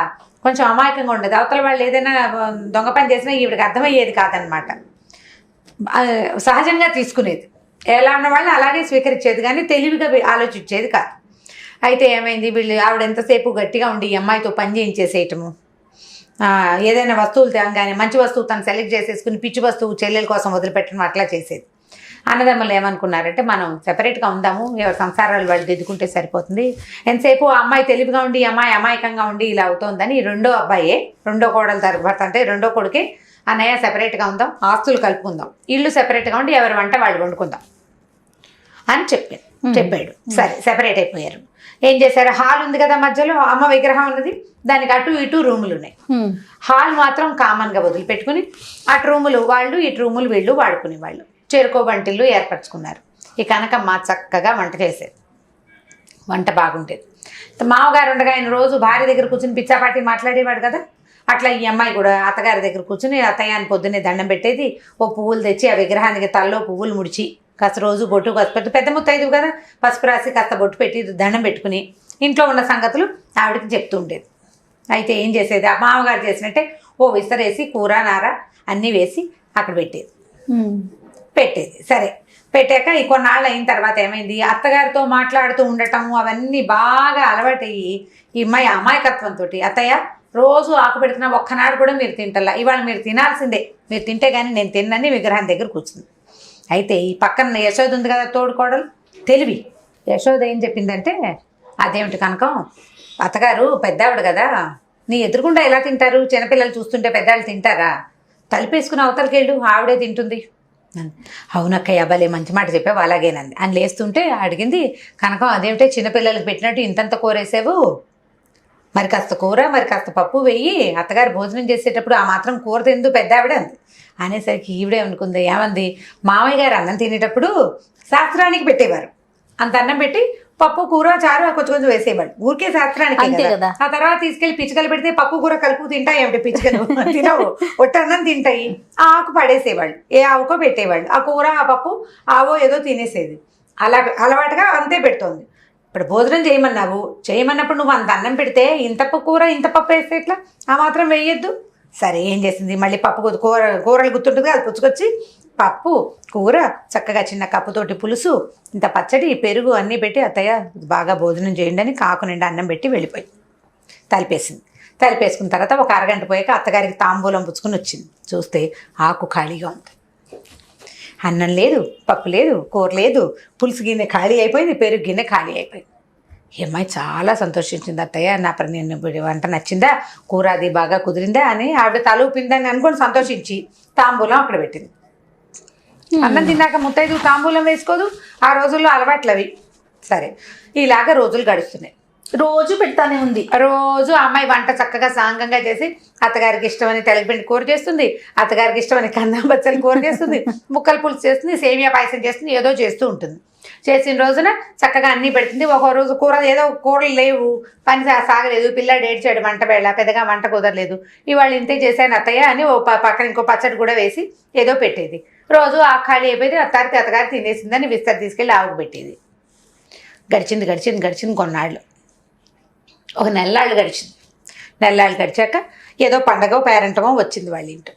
కొంచెం అమాయకంగా ఉండేది. అవతల వాళ్ళు ఏదైనా దొంగ పని చేసినా ఈవిడికి అర్థమయ్యేది కాదనమాట. సహజంగా తీసుకునేది. ఎలా ఉన్న వాళ్ళని అలాగే స్వీకరించేది కానీ తెలివిగా ఆలోచించేది కాదు. అయితే ఏమైంది, ఆవిడ ఎంతసేపు గట్టిగా ఉండి ఈ అమ్మాయితో పని చేయించేసేయటము, ఏదైనా వస్తువులు తేగానే మంచి వస్తువు తను సెలెక్ట్ చేసేసుకుని పిచ్చి వస్తువు చెల్లెల కోసం వదిలిపెట్టడం అట్లా చేసేది. అన్నదమ్ములు ఏమనుకున్నారంటే మనం సెపరేట్గా ఉందాము, ఎవరి సంసారాలు వాళ్ళు దిద్దుకుంటే సరిపోతుంది. ఎంతసేపు ఆ అమ్మాయి తెలివిగా ఉండి ఈ అమ్మాయి అమాయకంగా ఉండి ఇలా అవుతోందని రెండో అబ్బాయే, రెండో కోడలు భర్త అంటే రెండో కొడుకే, అన్నయ్య సెపరేట్గా ఉందాం, ఆస్తులు కలుపుకుందాం, ఇల్లు సెపరేట్గా ఉండి ఎవరి వంట వాళ్ళు వండుకుందాం అని చెప్పాడు. సరే సెపరేట్ అయిపోయారు. ఏం చేశారు, హాల్ ఉంది కదా మధ్యలో అమ్మ విగ్రహం ఉన్నది, దానికి అటు ఇటు రూములు ఉన్నాయి. హాల్ మాత్రం కామన్గా వదిలిపెట్టుకుని అటు రూములు వాళ్ళు ఇటు రూములు వీళ్ళు వాడుకునేవాళ్ళు. చెరుకో వంటిల్లు ఏర్పరచుకున్నారు. ఈ కనకమ్మ చక్కగా వంట చేసేది, వంట బాగుండేది. మామగారు ఉండగా ఆయన రోజు భార్య దగ్గర కూర్చుని పిచ్చాపాటి మాట్లాడేవాడు కదా, అట్లా ఈ అమ్మాయి కూడా అత్తగారి దగ్గర కూర్చుని అత్తయ్యాన్ని పొద్దున్నే దండం పెట్టేది. ఓ పువ్వులు తెచ్చి ఆ విగ్రహానికి తలలో పువ్వులు ముడిచి కాస్త రోజు బొట్టు కాస్త పెద్ద ముత్తైదు కదా, పసుపు రాసి కాస్త బొట్టు పెట్టి దండం పెట్టుకుని ఇంట్లో ఉన్న సంగతులు ఆవిడకి చెప్తూ ఉండేది. అయితే ఏం చేసేది, ఆ మామగారు చేసినట్టే ఓ విస్తరేసి కూర నార అన్నీ వేసి అక్కడ పెట్టేది. సరే పెట్టాక ఈ కొన్నాళ్ళు అయిన తర్వాత ఏమైంది, అత్తగారితో మాట్లాడుతూ ఉండటం అవన్నీ బాగా అలవాటయ్యి ఈ అమ్మాయి అమాయకత్వంతో అత్తయ్య రోజు ఆకు పెడుతున్నా ఒక్కనాడు కూడా మీరు తింటల్లా, ఇవాళ మీరు తినాల్సిందే, మీరు తింటే కానీ నేను తిన్నని విగ్రహం దగ్గర కూర్చుంది. అయితే ఈ పక్కన యశోద ఉంది కదా తోడుకోడలు, తెలివి. యశోద ఏం చెప్పిందంటే, అదేమిటి కనకం, అత్తగారు పెద్దావిడ కదా, నీ ఎదురుకుండా ఎలా తింటారు, చిన్నపిల్లలు చూస్తుంటే పెద్దవాళ్ళు తింటారా, తలిపేసుకుని అవతలకి వెళ్ళు, ఆవిడే తింటుంది. అవునక్కయ్య భలే మంచి మాట చెప్పావు, అలాగేనంది అని లేస్తుంటే అడిగింది కనకం, అదేమిటే చిన్నపిల్లలకి పెట్టినట్టు ఇంతంత కూరేసావు, మరి కాస్త కూర మరి కాస్త పప్పు వెయ్యి, అత్తగారు భోజనం చేసేటప్పుడు ఆ మాత్రం కూర తిందు పెద్దావిడ అంది. అనేసరికి ఈవిడే అనుకుంది, ఏమంది, మామయ్య గారు అన్నం తినేటప్పుడు శాస్త్రానికి పెట్టేవారు, అంత అన్నం పెట్టి పప్పు కూర చారు కొంచెం కొంచెం వేసేవాడు, ఊరికే శాస్త్రానికి కదా. ఆ తర్వాత తీసుకెళ్లి పిచ్చుకలు పెడితే పప్పు కూర కలుపు తింటాయి ఏమిటి, పిచ్చుకలు తినవు, ఒట్టన్నం తింటాయి, ఆ ఆకు పడేసేవాళ్ళు, ఏ ఆవుకో పెట్టేవాళ్ళు, ఆ కూర ఆ పప్పు ఆవో ఏదో తినేసేది. అలా అలవాటుగా అంతే పెడుతోంది. ఇప్పుడు భోజనం చేయమన్నప్పుడు నువ్వు అంత అన్నం పెడితే ఇంత కూర ఇంత పప్పు వేస్తే ఎట్లా, ఆ మాత్రం వేయొద్దు. సరే ఏం చేసింది, మళ్ళీ పప్పు కూరలు గుర్తుంటుంది అది పుచ్చుకొచ్చి పప్పు కూర చక్కగా చిన్న కప్పుతోటి పులుసు ఇంత పచ్చడి పెరుగు అన్నీ పెట్టి అత్తయ్య బాగా భోజనం చేయండి అని కాకు నిండా అన్నం పెట్టి వెళ్ళిపోయి తలిపేసింది. తలిపేసుకున్న తర్వాత ఒక అరగంట పోయాక అత్తగారికి తాంబూలం పుచ్చుకుని వచ్చింది. చూస్తే ఆకు ఖాళీగా ఉంది, అన్నం లేదు, పప్పు లేదు, కూర లేదు, పులుసు గిన్నె ఖాళీ అయిపోయింది, పెరుగు గిన్నె ఖాళీ అయిపోయింది. ఈ అమ్మాయి చాలా సంతోషించింది, అత్తయ్య నా నేను వంట నచ్చిందా, కూర అది బాగా కుదిరిందా అని ఆవిడ తల ఊపిందని అనుకొని సంతోషించి తాంబూలం అక్కడ పెట్టింది. అన్నం తిన్నాక ముత్తైదు తాంబూలం వేసుకోదు, ఆ రోజుల్లో అలవాట్లు అవి. సరే ఇలాగ రోజులు గడుస్తున్నాయి, రోజు పెడతానే ఉంది. రోజు అమ్మాయి వంట చక్కగా సాంగంగా చేసి అత్తగారికి ఇష్టమని తెలగపిండి కూర చేస్తుంది, అత్తగారికి ఇష్టమని కందం బచ్చలు కూర చేస్తుంది, ముక్కల పులుసు చేస్తుంది, సేమియా పాయసం చేస్తుంది, ఏదో చేస్తూ ఉంటుంది. చేసిన రోజున చక్కగా అన్నీ పెడుతుంది. ఒక రోజు కూర ఏదో కూరలు లేవు, పని సాగలేదు, పిల్లాడు ఏడ్చాడు, వంట వేళ పెద్దగా వంట కుదరలేదు, ఇవాళ ఇంతే చేశాను అత్తయ్య అని ఓ పక్కన ఇంకో పచ్చడి కూడా వేసి ఏదో పెట్టేది. రోజు ఆ ఖాళీ అయిపోయింది, అత్తగారు తినేసిందని విస్తరి తీసుకెళ్ళి ఆవుకు పెట్టేది. గడిచింది కొన్నాళ్ళు, ఒక నెల్లాళ్ళు గడిచింది. నెల్లాళ్ళు గడిచాక ఏదో పండగో పేరెంటమో వచ్చింది వాళ్ళ ఇంట్లో.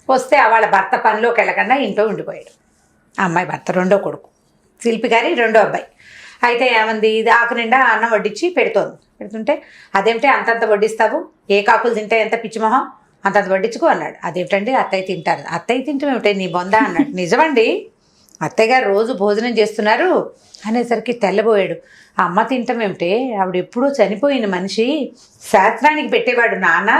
వస్తే వాళ్ళ భర్త పనిలోకి వెళ్ళకుండా ఇంట్లో ఉండిపోయాడు. ఆ అమ్మాయి భర్త రెండో కొడుకు, శిల్పి గారి రెండో అబ్బాయి. అయితే ఏమంది, ఇది ఆకు నిండా అన్నం వడ్డించి పెడుతుంటే అదేమిటి అంతంత వడ్డిస్తావు, ఏ కాకులు తింటే ఎంత పిచ్చిమొహం, అంతంత వడ్డించుకో అన్నాడు. అదేమిటండి అత్తయ్య తింటారు, అత్తయ్య తింటాం ఏమిటి నీ బొందా అన్నాడు. నిజమండి, అత్తయ్య గారు రోజు భోజనం చేస్తున్నారు అనేసరికి తెల్లబోయాడు. ఆ అమ్మ తింటామేమిటే, ఆవిడ ఎప్పుడూ చనిపోయిన మనిషి, శాస్త్రానికి పెట్టేవాడు నాన్న,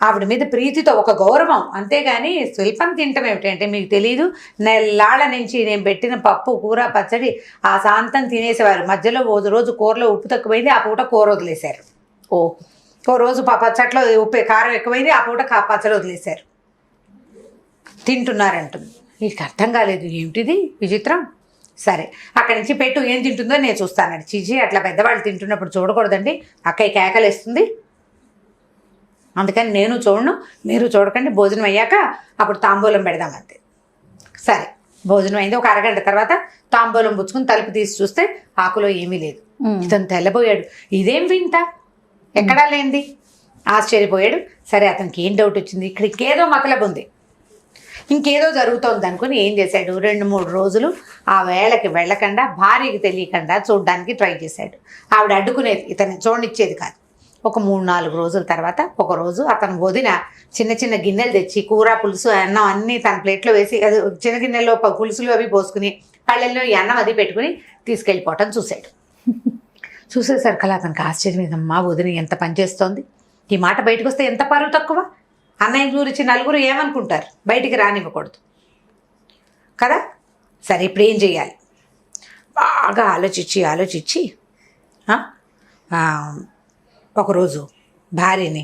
ఆవిడ మీద ప్రీతితో ఒక గౌరవం, అంతేగాని స్వల్పం తింటాం ఏమిటి అంటే మీకు తెలీదు, నెల్లాళ్ళ నుంచి నేను పెట్టిన పప్పు కూర పచ్చడి ఆ శాంతం తినేసేవారు. మధ్యలో రోజు కూరలో ఉప్పు తక్కువైంది, ఆ పూట కూర వదిలేశారు. ఓ రోజు పచ్చట్లో ఉప్పు కారం ఎక్కువైంది, ఆ పూట పచ్చడి వదిలేశారు. తింటున్నారంటుంది. నీకు అర్థం కాలేదు, ఏమిటిది విచిత్రం. సరే అక్కడి నుంచి పెట్టు, ఏం తింటుందో నేను చూస్తానండి. చిచి అట్లా పెద్దవాళ్ళు తింటున్నప్పుడు చూడకూడదండి, అక్కయ్య కేకలేస్తుంది, అందుకని నేను చూడను, మీరు చూడకండి, భోజనం అయ్యాక అప్పుడు తాంబూలం పెడదాం అంతే. సరే భోజనం అయింది. ఒక అరగంట తర్వాత తాంబూలం పుచ్చుకుని తలుపు తీసి చూస్తే ఆకులో ఏమీ లేదు. ఇతను తెల్లబోయాడు, ఇదేం వింత, ఎక్కడా లేనిది, ఆశ్చర్యపోయాడు. సరే అతనికి ఏం డౌట్ వచ్చింది, ఇక్కడ ఇంకేదో మతలబు ఉంది, ఇంకేదో జరుగుతోంది అనుకుని ఏం చేశాడు, 2-3 రోజులు ఆ వేళకి వెళ్ళకుండా, భార్యకి తెలియకుండా చూడడానికి ట్రై చేశాడు. ఆవిడ అడ్డుకునేది, ఇతన్ని చూడనిచ్చేది కాదు. ఒక 3-4 రోజుల తర్వాత ఒకరోజు అతను వదిన చిన్న చిన్న గిన్నెలు తెచ్చి కూర పులుసు అన్నం అన్నీ తన ప్లేట్లో వేసి, అది చిన్న గిన్నెల్లో పులుసులు అవి పోసుకుని పళ్ళెల్లో ఈ అన్నం అది పెట్టుకుని తీసుకెళ్ళిపోవటం చూశాడు. చూసేసరికల్లా అతనికి ఆశ్చర్యం, అమ్మా వదిన ఎంత పనిచేస్తోంది, ఈ మాట బయటకు వస్తే ఎంత పరువు తక్కువ, అన్నయ్య గురించి నలుగురు ఏమనుకుంటారు, బయటికి రానివ్వకూడదు కదా. సరే ఇప్పుడు ఏం చేయాలి, బాగా ఆలోచించి ఒకరోజు భార్యని,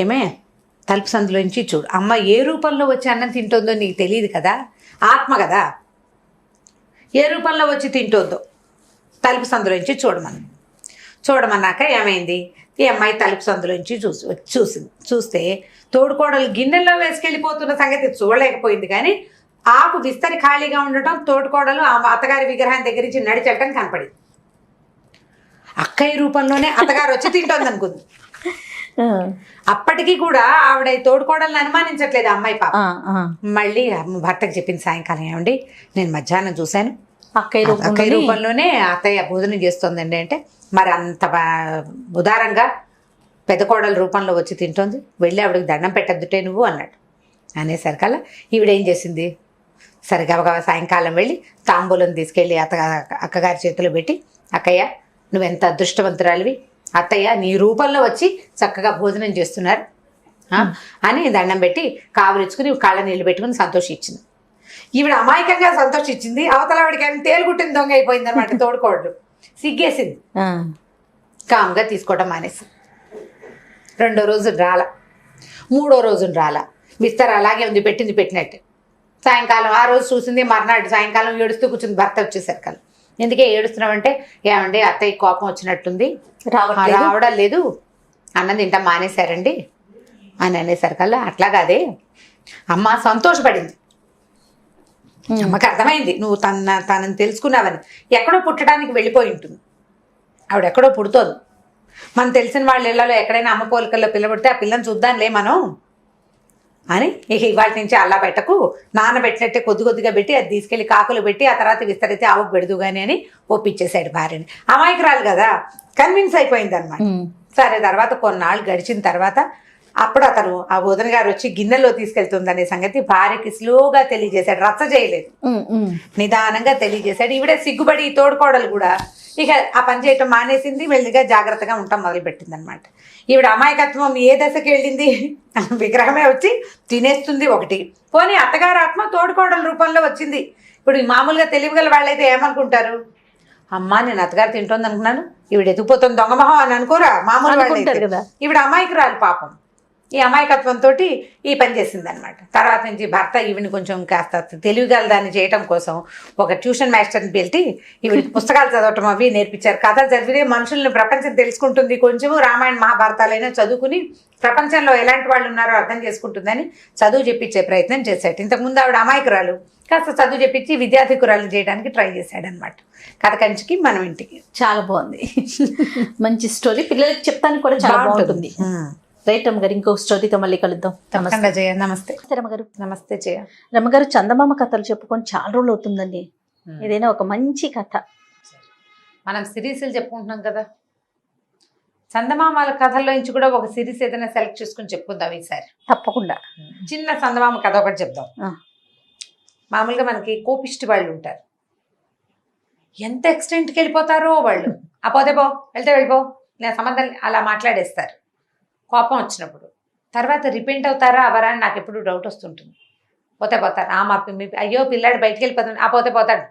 ఏమే తలుపు సందులోంచి చూడు, అమ్మ ఏ రూపంలో వచ్చి అన్నం తింటుందో నీకు తెలియదు కదా, ఆత్మ కదా, ఏ రూపంలో వచ్చి తింటుందో తలుపు సందులోంచి చూడమన్నాక ఏమైంది, ఈ అమ్మాయి తలుపు సందులోంచి చూస్తే తోడుకోడలు గిన్నెల్లో వేసుకెళ్ళిపోతున్న సంగతి చూడలేకపోయింది, కానీ ఆకు విస్తరి ఖాళీగా ఉండటం, తోడుకోడలు ఆ అత్తగారి విగ్రహం దగ్గర నుంచి నడిచెళ్ళటం కనపడింది. అక్కయ్య రూపంలోనే అత్తగారు వచ్చి తింటోంది అనుకుంది. అప్పటికీ కూడా ఆవిడ తోడుకోడల్ని అనుమానించట్లేదు అమ్మాయి పాప. మళ్ళీ భర్తకు చెప్పింది సాయంకాలం, ఏమండి నేను మధ్యాహ్నం చూశాను, అక్కయ్య రూపంలోనే అత్తయ్య భోజనం చేస్తోందండి అంటే, మరి అంత ఉదారంగా పెద్ద కోడల రూపంలో వచ్చి తింటోంది, వెళ్ళి ఆవిడకి దండం పెట్టద్దుటే నువ్వు అన్నాడు. అనేసరికల్లా ఈవిడేం చేసింది, సరే గబగబా సాయంకాలం వెళ్ళి తాంబూలం తీసుకెళ్ళి అక్కగారి చేతిలో పెట్టి, అక్కయ్య నువ్వెంత అదృష్టవంతురాలివి, అత్తయ్య నీ రూపంలో వచ్చి చక్కగా భోజనం చేస్తున్నారు అని దండం పెట్టి కావలించుకుని కాళ్ళ నీళ్ళు పెట్టుకుని సంతోషించింది. ఈవిడ అమాయకంగా సంతోషించింది, అవతల ఆవిడకి ఏమైనా తేలుగుట్టిన దొంగ అయిపోయింది అనమాట. తోడుకోవడం సిగ్గేసింది, కామ్గా తీసుకోవడం మానేసి. 2వ రోజు రాల, 3వ రోజు రాల, విస్తర అలాగే ఉంది పెట్టినట్టు. సాయంకాలం ఆ రోజు చూసింది, మర్నాడు సాయంకాలం ఏడుస్తూ కూర్చుంది. భర్త వచ్చేసరికల్లా, ఎందుకే ఏడుస్తున్నామంటే, ఏమండి అత్తయ్య కోపం వచ్చినట్టుంది, రావడం లేదు, అన్నం తింటా మానేశారండి అని అనేసరికల్లా, అట్లా కాదే అమ్మ సంతోషపడింది. అమ్మకి అర్థమైంది నువ్వు తనని తెలుసుకున్నావని. ఎక్కడో పుట్టడానికి వెళ్ళిపోయి ఉంటుంది ఆవిడ, ఎక్కడో పుడుతోంది. మనం తెలిసిన వాళ్ళ ఇళ్లలో ఎక్కడైనా అమ్మ పోలికల్లో పిల్ల పుడితే ఆ పిల్లని చూద్దాంలే మనం అని, ఇక ఇవాళ నుంచి అల్లా పెట్టకు, నానబెట్టినట్టే కొద్దిగా పెట్టి అది తీసుకెళ్ళి కాకులు పెట్టి ఆ తర్వాత విస్తరైతే ఆవుకు పెడదు కానీ అని ఒప్పించేశాడు భార్యని. అమాయకురాలు కదా, కన్విన్స్ అయిపోయింది అనమాట. సరే తర్వాత కొన్నాళ్ళు గడిచిన తర్వాత అప్పుడు అతను ఆ వదిన గారు వచ్చి గిన్నెలో తీసుకెళ్తుందనే సంగతి భార్యకి స్లోగా తెలియజేశాడు, రచ్చ చేయలేదు, నిదానంగా తెలియజేశాడు. ఈవిడే సిగ్గుపడి తోడుకోడలు కూడా ఇక ఆ పని చేయటం మానేసింది, మెల్లిగా జాగ్రత్తగా ఉండటం మొదలుపెట్టింది అనమాట. ఈవిడ అమాయకత్వం ఏ దశకి వెళ్ళింది, విగ్రహమే వచ్చి తినేస్తుంది ఒకటి, పోనీ అత్తగారు ఆత్మ తోడుకోడల రూపంలో వచ్చింది. ఇప్పుడు మామూలుగా తెలివిగల వాళ్ళైతే ఏమనుకుంటారు, అమ్మా నేను అత్తగారు తింటోంది అనుకున్నాను, ఈవిడ ఎత్తుకుపోతుంది దొంగమొహం అని అనుకోరా మామూలు వాళ్ళు కదా. ఈవిడ అమాయకురాలు పాపం, ఈ అమాయకత్వంతో ఈ పని చేసింది అనమాట. తర్వాత నుంచి భర్త ఈవిని కొంచెం కాస్త తెలివిగల దాన్ని చేయటం కోసం ఒక ట్యూషన్ మాస్టర్ని పెట్టి ఈవిడికి పుస్తకాలు చదవటం అవి నేర్పించారు. కథలు చదివితే మనుషుల్ని ప్రపంచం తెలుసుకుంటుంది, కొంచెము రామాయణ మహాభారతాలైనా చదువుకుని ప్రపంచంలో ఎలాంటి వాళ్ళు ఉన్నారో అర్థం చేసుకుంటుందని చదువు చెప్పించే ప్రయత్నం చేశాడు. ఇంతకుముందు ఆవిడ అమాయకురాలు, కాస్త చదువు చెప్పించి విద్యార్థికురాలు చేయడానికి ట్రై చేశాడనమాట. కథ కంచికి మనం ఇంటికి. చాలా బాగుంది, మంచి స్టోరీ, పిల్లలకి చెప్తానికి కూడా చాలా బాగుంటుంది. రైట్ రమ్మగారు, ఇంకో స్టోరీతో మళ్ళీ కలుద్దాం. జయ నమస్తే. రమ్మగారు నమస్తే జయ. రమ్మగారు చందమామ కథలు చెప్పుకొని చాలా రోజులు అవుతుందండి, ఏదైనా ఒక మంచి కథ. మనం సిరీస్లు చెప్పుకుంటున్నాం కదా, చందమామల కథల్లో నుంచి కూడా ఒక సిరీస్ ఏదైనా సెలెక్ట్ చేసుకుని చెప్పుకుందాం ఈసారి. తప్పకుండా చిన్న చందమామ కథ ఒకటి చెప్దాం. మామూలుగా మనకి కోపిష్టి వాళ్ళు ఉంటారు, ఎంత ఎక్స్టెంట్కి వెళ్ళిపోతారో వాళ్ళు. ఆ పోతే పో, వెళ్తే వెళ్ళిపో, నేను సంబంధం అలా మాట్లాడేస్తారు కోపం వచ్చినప్పుడు. తర్వాత రిపెంట్ అవుతారా అవరా అని నాకు ఎప్పుడు డౌట్ వస్తుంటుంది. పోతే పోతారు. అయ్యో పిల్లాడు బయటికి వెళ్ళిపోతాడు, ఆ పోతే పోతాడు,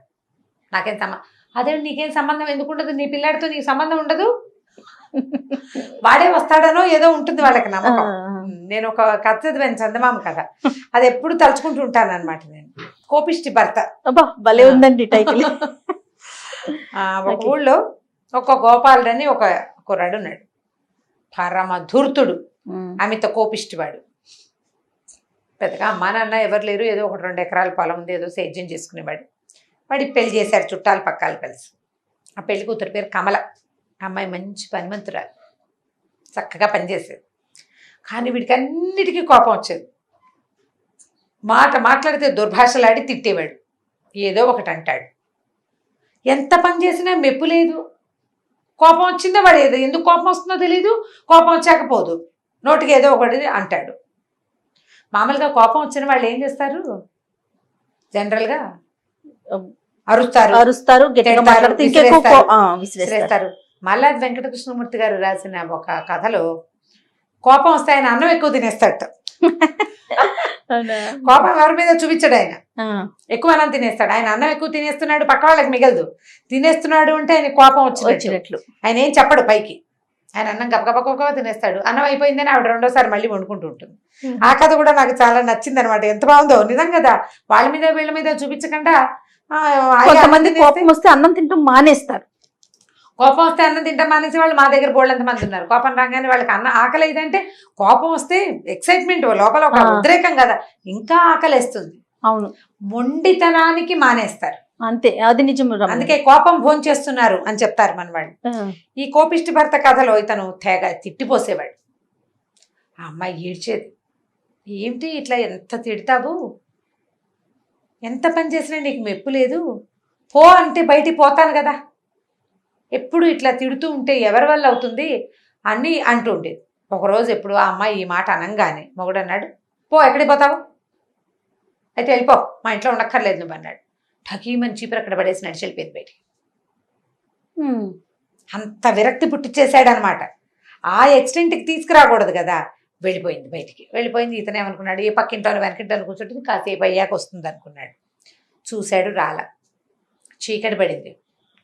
నాకేం సంబంధం. అదే నీకేం సంబంధం ఎందుకు ఉండదు, నీ పిల్లాడితో నీకు సంబంధం ఉండదు, వాడే వస్తాడనో ఏదో ఉంటుంది వాళ్ళకి నమ్మకం. నేను ఒక కథ చదివాను, చందమామ కథ, అది ఎప్పుడు తలుచుకుంటూ ఉంటాను అనమాట నేను. కోపిష్టి భర్త. భలే ఉందండి టైటిల్. ఒక ఊళ్ళో ఒక గోపాలుడు అని ఒక కుర్రాడు ఉన్నాడు. పరమ ధూర్తుడు, అమిత కోపిష్టివాడు. పెద్దగా అమ్మా నాన్న ఎవరు లేరు, ఏదో 1-2 ఎకరాల పొలం ఉంది, ఏదో సేద్యం చేసుకునేవాడు. వాడికి పెళ్లి చేశారు చుట్టాలు పక్కాలు కలిసి. ఆ పెళ్లి కూతురు పేరు కమల. అమ్మాయి మంచి పనిమంతురాలు, చక్కగా పనిచేసేది. కానీ వీడికి అన్నిటికీ కోపం వచ్చేది. మాట్లాడితే దుర్భాషలాడి తిట్టేవాడు, ఏదో ఒకటి అంటాడు. ఎంత పని చేసినా మెప్పు లేదు. కోపం వచ్చిందో వాడు ఏదో ఎందుకు కోపం వస్తుందో తెలీదు, కోపం వచ్చాకపోదు, నోటికి ఏదో ఒకటి అంటాడు. మామూలుగా కోపం వచ్చిన వాళ్ళు ఏం చేస్తారు, జనరల్గా అరుస్తారు, విసిరేస్తారు. మల్లాది వెంకటకృష్ణమూర్తి గారు రాసిన ఒక కథలో కోపం వస్తే ఆయన అన్నం ఎక్కువ తినేస్తాడు. కోపం ఎవరి మీద చూపించాడు, ఆయన ఎక్కువ అన్నం తినేస్తాడు. ఆయన అన్నం ఎక్కువ తినేస్తున్నాడు, పక్క వాళ్ళకి మిగలదు, తినేస్తున్నాడు అంటే ఆయన కోపం వచ్చినట్లు. ఆయన ఏం చెప్పడు పైకి, ఆయన అన్నం గబగబ తినేస్తాడు. అన్నం అయిపోయిందని ఆవిడ 2వ సారి మళ్ళీ వండుకుంటూ ఉంటుంది. ఆ కథ కూడా నాకు చాలా నచ్చింది అనమాట. ఎంత బాగుందో నిజం కదా. వాళ్ళ మీద వీళ్ళ మీద చూపించకుండా కొంతమంది కోపం వస్తే అన్నం తింటూ మానేస్తారు. కోపం వస్తే అన్నం తింటాం మానేసి వాళ్ళు మా దగ్గర బోళ్ళంత మంది ఉన్నారు. కోపం రాగానే వాళ్ళకి ఆకలి అయిందంటే, కోపం వస్తే ఎక్సైట్మెంట్ లోపల ఒక ఉద్రేకం కదా, ఇంకా ఆకలిస్తుంది. అవును, మొండితనానికి మానేస్తారు అంతే, అది నిజం. అందుకే కోపం భోంచేస్తున్నారు అని చెప్తారు మన వాళ్ళు. ఈ కోపిష్టి భర్త కథలో ఇతను తెగ తిట్టిపోసేవాడు. ఆ అమ్మాయి ఏడ్చేది, ఏమిటి ఇట్లా ఎంత తిడతావు, ఎంత పని చేసినా నీకు మెప్పు లేదు, పో అంటే బయటికి పోతాను కదా, ఎప్పుడు ఇట్లా తిడుతూ ఉంటే ఎవరి వల్ల అవుతుంది అని అంటూ ఉండేది. ఒకరోజు ఎప్పుడు ఆ అమ్మాయి ఈ మాట అనంగానే మొగుడు అన్నాడు, పో ఎక్కడికి పోతావు, అయితే వెళ్ళిపో, మా ఇంట్లో ఉండక్కర్లేదు నువ్వు అన్నాడు. ఠకీమని చీపురు అక్కడ పడేసి నడిచి వెళ్ళిపోయింది బయటికి. అంత విరక్తి పుట్టించేసాడు అనమాట. ఆ ఎక్స్టెంట్కి తీసుకురాకూడదు కదా, వెళ్ళిపోయింది బయటికి. వెళ్ళిపోయింది. ఇతను ఏమనుకున్నాడు, ఏ పక్కింటోని వెనకింటోని కూర్చుంటుంది, కాసేపు అయ్యాక వస్తుంది అనుకున్నాడు. చూశాడు, రాల. చీకటి పడింది,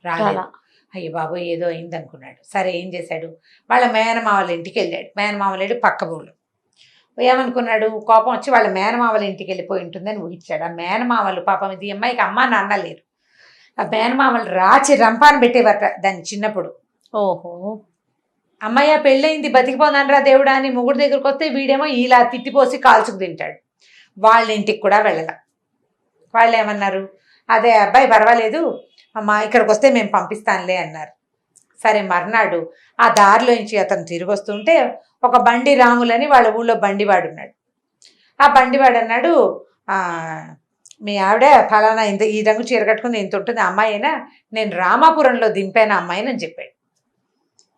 రాలేదు. అయ్యో బాబు ఏదో అయింది అనుకున్నాడు. సరే ఏం చేశాడు, వాళ్ళ మేనమావల ఇంటికి వెళ్ళాడు. మేనమావల ఇంటి పక్క ఊళ్ళు. ఏమనుకున్నాడు, కోపం వచ్చి వాళ్ళ మేనమావల ఇంటికి వెళ్ళిపోయి ఉంటుందని ఊహించాడు. ఆ మేనమావలు పాపం, ఇది అమ్మాయికి అమ్మ నాన్న లేరు, ఆ మేనమావలు రాచి రంపాన్ని పెట్టేవారట దాన్ని చిన్నప్పుడు. ఓహో, అమ్మాయి పెళ్ళయింది బతికిపోనరా దేవుడా అని మొగుడు దగ్గరకు వస్తే వీడేమో ఇలా తిట్టిపోసి కాల్చుకు తింటాడు. వాళ్ళ ఇంటికి కూడా వెళ్ళాల. వాళ్ళు ఏమన్నారు, అదే అబ్బాయి పర్వాలేదు అమ్మా, ఇక్కడికి వస్తే మేము పంపిస్తానులే అన్నారు. సరే మర్నాడు ఆ దారిలోంచి అతను తిరిగి వస్తుంటే ఒక బండి రాములని వాళ్ళ ఊళ్ళో బండివాడు ఉన్నాడు. ఆ బండివాడు అన్నాడు, మీ ఆవిడ ఫలానా ఇంత ఈ రంగు చీర కట్టుకుని ఇంత ఉంటుంది అమ్మాయి అయినా, నేను రామాపురంలో దింపాను అమ్మాయిని అని చెప్పాడు.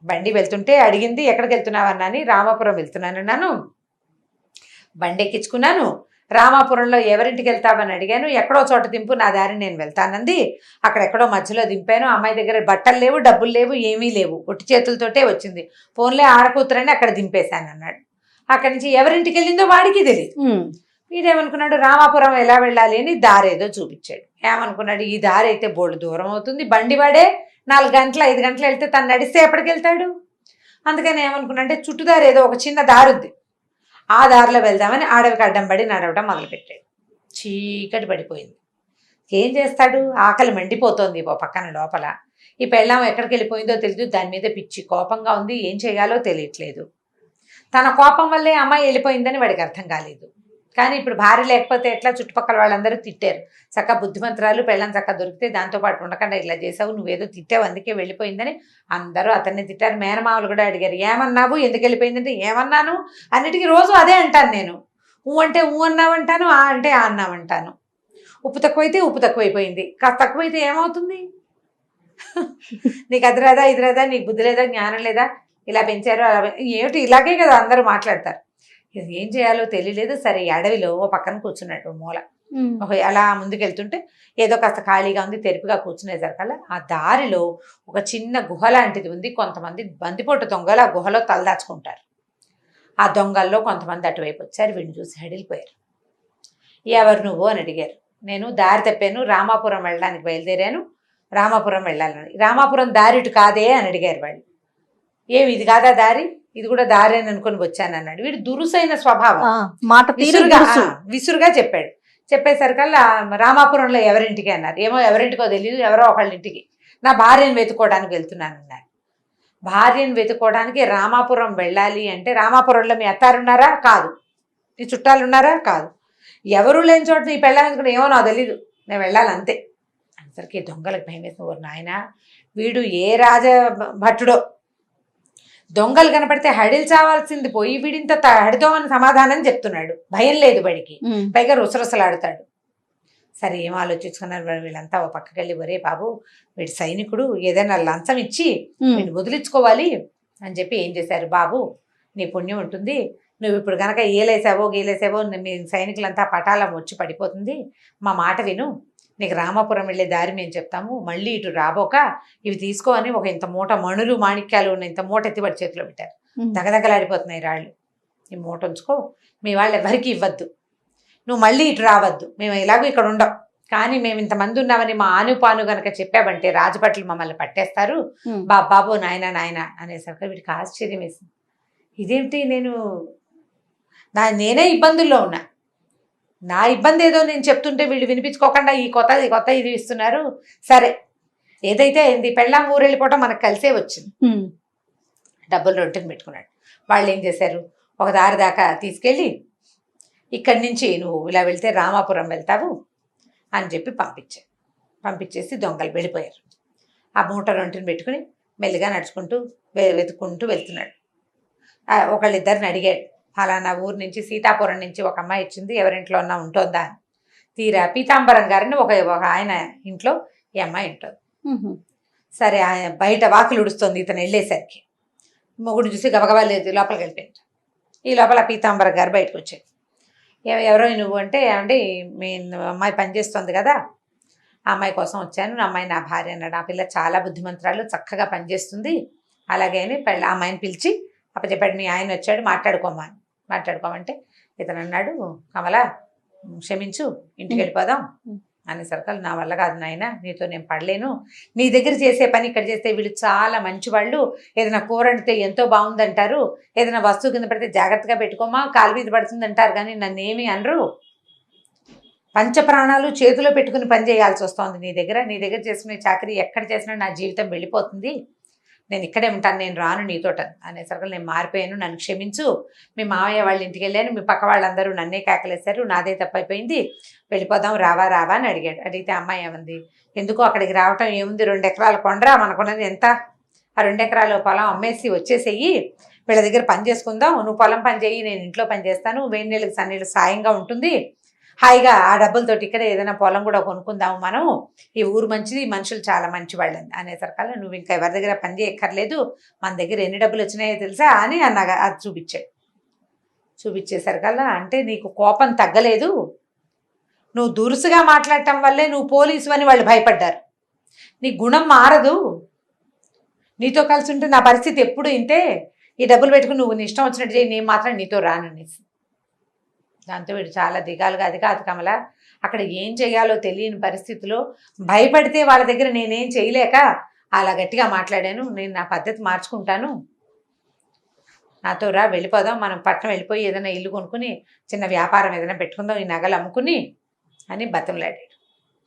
బండి వెళ్తుంటే అడిగింది, ఎక్కడికి వెళ్తున్నావు అన్నాని, రామాపురం వెళ్తున్నాను అన్నాను. బండి ఎక్కించుకున్నాను, రామాపురంలో ఎవరింటికి వెళ్తామని అడిగాను, ఎక్కడో చోట దింపు, నా దారి నేను వెళ్తానంది. అక్కడెక్కడో మధ్యలో దింపాను. అమ్మాయి దగ్గర బట్టలు లేవు, డబ్బులు లేవు, ఏమీ లేవు, ఒట్టి చేతులతోటే వచ్చింది. ఫోన్లే ఆడకూతురని అక్కడ దింపేశాను అన్నాడు. అక్కడి నుంచి ఎవరింటికి వెళ్ళిందో వాడికి తెలియదు. వీడేమనుకున్నాడు, రామాపురం ఎలా వెళ్ళాలి అని దారి ఏదో చూపించాడు. ఏమనుకున్నాడు, ఈ దారి అయితే బోల్డు దూరం అవుతుంది, బండి వాడే 4 గంటలు 5 గంటలు వెళ్తే తను నడిస్తే ఎప్పటికి వెళ్తాడు. అందుకని ఏమనుకున్నాడంటే చుట్టుదారి ఏదో ఒక చిన్న దారి ఉంది, ఆ దారిలో వెళ్దామని అడవికి అడ్డం పడి నడవడం మొదలుపెట్టాడు. చీకటి పడిపోయింది. ఏం చేస్తాడు, ఆకలి మండిపోతోంది ఓ పక్కన లోపల. ఈ పెళ్ళాం ఎక్కడికి వెళ్ళిపోయిందో తెలియదు, దాని మీద పిచ్చి కోపంగా ఉంది, ఏం చేయాలో తెలియట్లేదు. తన కోపం వల్లే అమ్మాయి వెళ్ళిపోయిందని వాడికి అర్థం కాలేదు. కానీ ఇప్పుడు భార్య లేకపోతే ఎట్లా, చుట్టుపక్కల వాళ్ళందరూ తిట్టారు. చక్క బుద్ధిమంతురాలు పెళ్ళం చక్క దొరికితే దాంతోపాటు ఉండకుండా ఇలా చేసావు, నువ్వేదో తిట్టావు అందుకే వెళ్ళిపోయిందని అందరూ అతన్ని తిట్టారు. మేనమామలు కూడా అడిగారు, ఏమన్నావు, ఎందుకు వెళ్ళిపోయిందంటే ఏమన్నాను, అన్నిటికీ రోజు అదే అంటాను నేను, ఊ అంటే ఊ అన్నావంటాను, ఆ అంటే ఆ అన్నావంటాను. ఉప్పు తక్కువైతే ఉప్పు తక్కువైపోయింది, కాస్త తక్కువైతే ఏమవుతుంది, నీకు అది రాదా ఇది రాదా, నీకు బుద్ధి లేదా జ్ఞానం లేదా, ఇలా పెంచారు అలా ఏమిటి, ఇలాగే కదా అందరూ మాట్లాడతారు. ఏం చేయాలో తెలియలేదు. సరే అడవిలో ఓ పక్కన కూర్చున్నాడు మూల. అలా ముందుకెళ్తుంటే ఏదో కాస్త ఖాళీగా ఉంది, తెరుపుగా కూర్చునేసరికల్లా ఆ దారిలో ఒక చిన్న గుహ లాంటిది ఉంది. కొంతమంది బందిపోటు దొంగలు ఆ గుహలో తలదాచుకుంటారు. ఆ దొంగల్లో కొంతమంది అటువైపు వచ్చారు. వీడిని చూసి హడిలిపోయారు. ఎవరు నువ్వు అని అడిగారు. నేను దారి తప్పాను, రామాపురం వెళ్ళడానికి బయలుదేరాను, రామాపురం వెళ్ళాలని. రామాపురం దారి ఇటు కాదే అని అడిగారు వాళ్ళు. ఏమి ఇది కాదా దారి? ఇది కూడా దారి అని అనుకుని వచ్చాను అన్నాడు. వీడు దురుసైన స్వభావం, మాట విసురుగా చెప్పాడు. చెప్పేసరికల్లా రామాపురంలో ఎవరింటికి అన్నారు. ఏమో ఎవరింటికో తెలియదు, ఎవరో ఒకళ్ళ ఇంటికి, నా భార్యను వెతుక్కోవడానికి వెళ్తున్నాను అన్నారు. భార్యను వెతుక్కోవడానికి రామాపురం వెళ్ళాలి అంటే, రామాపురంలో మీ అత్తారున్నారా? కాదు. నీ చుట్టాలు ఉన్నారా? కాదు. ఎవరు లేని చోట నీ పెళ్ళాలనుకుంటే ఏమో నాకు తెలీదు, నేను వెళ్ళాలి అంతే. అందరికీ దొంగలకు భయం వేసిన ఊరు నాయన, వీడు ఏ రాజ భట్టుడో, దొంగలు కనపడితే హడిల్ చావాల్సింది పోయి వీడింత హడితో అని సమాధానం చెప్తున్నాడు. భయం లేదు బడికి, పైగా రుసరుసలాడుతాడు. సరే ఏం ఆలోచించుకున్నారు వీళ్ళంతా. ఓ పక్కకి వెళ్ళి, ఒరే బాబు వీడి సైనికుడు, ఏదైనా లంచం ఇచ్చి వీడిని వదిలించుకోవాలి అని చెప్పి ఏం చేశారు, బాబు నీ పుణ్యం ఉంటుంది, నువ్వు ఇప్పుడు కనుక ఏలేసావో గీలేసావో మీ సైనికులంతా పటాలం వచ్చి పడిపోతుంది, మా మాట విను, నీకు రామాపురం వెళ్ళే దారి మేము చెప్తాము, మళ్ళీ ఇటు రాబోక ఇవి తీసుకో అని ఒక ఇంత మూట మణులు మాణిక్యాలు ఉన్న ఇంత మూట ఎత్తిపడి చేతిలో పెట్టారు. దగదగలాడిపోతున్నాయి రాళ్ళు. ఈ మూట ఉంచుకో, మీ వాళ్ళు ఎవరికి ఇవ్వద్దు, నువ్వు మళ్ళీ ఇటు రావద్దు, మేము ఎలాగో ఇక్కడ ఉండం, కానీ మేము ఇంతమంది ఉన్నామని మా ఆనుపాను గనక చెప్పామంటే రాజభట్లు మమ్మల్ని పట్టేస్తారు, బాబు నాయన నాయన అనేసరికి వీడికి ఆశ్చర్యం వేసింది. ఇదేంటి, నేనే ఇబ్బందుల్లో ఉన్నా, నా ఇబ్బంది ఏదో నేను చెప్తుంటే వీళ్ళు వినిపించుకోకుండా ఈ కొత్త ఇది ఇస్తున్నారు. సరే ఏదైతే అయింది, పెళ్ళాం ఊరు వెళ్ళిపోవటం మనకు కలిసే వచ్చింది. డబ్బులు రొట్టెని పెట్టుకున్నాడు. వాళ్ళు ఏం చేశారు, ఒక దారి దాకా తీసుకెళ్ళి ఇక్కడి నుంచి నువ్వు ఇలా వెళ్తే రామాపురం వెళ్తావు అని చెప్పి పంపించేసి దొంగలు వెళ్ళిపోయారు. ఆ మూట రొట్టెని పెట్టుకుని మెల్లిగా నడుచుకుంటూ వెతుక్కుంటూ వెళ్తున్నాడు. ఒకళ్ళిద్దరిని అడిగాడు, ఫలానా ఊరు నుంచి సీతాపురం నుంచి ఒక అమ్మాయి వచ్చింది, ఎవరింట్లో ఉన్నా ఉంటుందా అని. తీరా పీతాంబరం గారిని ఒక ఆయన ఇంట్లో ఈ అమ్మాయి ఉంటుంది. సరే ఆయన బయట వాకిలు ఉడుస్తుంది. ఇతను వెళ్ళేసరికి మొగుడు చూసి గబగబా లేదు లోపలికి వెళ్ళిపోయింది. ఈ లోపల పీతాంబరం గారు బయటకు వచ్చాడు. ఎవరో నువ్వు అంటే, ఏమండి మీ అమ్మాయి పనిచేస్తుంది కదా, ఆ అమ్మాయి కోసం వచ్చాను, నా అమ్మాయి నా భార్య అన్నాడు. ఆ పిల్ల చాలా బుద్ధిమంతురాలు, చక్కగా పనిచేస్తుంది, అలాగే అని ఆ అమ్మాయిని పిలిచి అప్పచెప్పాడు. మీ ఆయన వచ్చాడు, మాట్లాడుకోమంటే ఇతను అన్నాడు, కమల క్షమించు, ఇంటికి వెళ్ళిపోదాం అనేసరికి, నా వల్ల కాదు నాయన, నీతో నేను పడలేను, నీ దగ్గర చేసే పని ఇక్కడ చేస్తే వీళ్ళు చాలా మంచివాళ్ళు, ఏదైనా కూర వండితే ఎంతో బాగుందంటారు, ఏదైనా వస్తువు కింద పడితే జాగ్రత్తగా పెట్టుకోమా, కాలు మీద పడుతుంది అంటారు, కానీ నన్ను ఏమీ అనరు, పంచప్రాణాలు చేతిలో పెట్టుకుని పని చేయాల్సి వస్తుంది నీ దగ్గర చేసుకునే చాకరీ ఎక్కడ చేసినా నా జీవితం వెళ్ళిపోతుంది, నేను ఇక్కడే ఉంటాను, నేను రాను నీతోట అనేసరికి, నేను మారిపోయాను, నన్ను క్షమించు, మీ మామయ్య వాళ్ళ ఇంటికి వెళ్ళాను, మీ పక్క వాళ్ళందరూ నన్నే కేకలేశారు, నాదే తప్పైపోయింది, వెళ్ళిపోదాం రావా అని అడిగాడు. అడిగితే అమ్మాయి ఏమంది, ఎందుకు అక్కడికి రావటం ఏముంది, 2 ఎకరాలు కొండరా, మనకున్నది ఎంత, ఆ 2 ఎకరాలు పొలం అమ్మేసి వచ్చేసేయి, వీళ్ళ దగ్గర పని చేసుకుందాం, నువ్వు పొలం పని చేయి, నేను ఇంట్లో పని చేస్తాను, వేడి నీళ్ళకి సన్నీళ్ళు సాయంగా ఉంటుంది, హాయిగా ఆ డబ్బులతోటి ఇక్కడ ఏదైనా పొలం కూడా కొనుక్కుందాము, మనం ఈ ఊరు మంచిది, మనుషులు చాలా మంచి వాళ్ళని అనేసరికల్లా, నువ్వు ఇంకా ఎవరి దగ్గర పని చేయక్కర్లేదు, మన దగ్గర ఎన్ని డబ్బులు వచ్చినాయో తెలుసా అని అన్నగా అది చూపించేసరికల్లా, అంటే నీకు కోపం తగ్గలేదు, నువ్వు దురుసుగా మాట్లాడటం వల్లే నువ్వు పోలీసు అని వాళ్ళు భయపడ్డారు, నీ గుణం మారదు, నీతో కలిసి ఉంటే నా పరిస్థితి ఎప్పుడు ఇంతే, ఈ డబ్బులు పెట్టుకుని నువ్వు నీ ఇష్టం వచ్చినట్టు చేయి, నేను మాత్రం నీతో రాననేసి. దాంతో వీడు చాలా దిగాలుగా, అది కాదు కమల, అక్కడ ఏం చేయాలో తెలియని పరిస్థితిలో భయపడితే వాళ్ళ దగ్గర నేనేం చేయలేక అలా గట్టిగా మాట్లాడాను, నేను నా పద్ధతి మార్చుకుంటాను, నాతో రా, వెళ్ళిపోదాం, మనం పట్టణం వెళ్ళిపోయి ఏదైనా ఇల్లు కొనుక్కుని చిన్న వ్యాపారం ఏదైనా పెట్టుకుందాం, ఈ నగలు అమ్ముకుని అని బతంలాడాడు.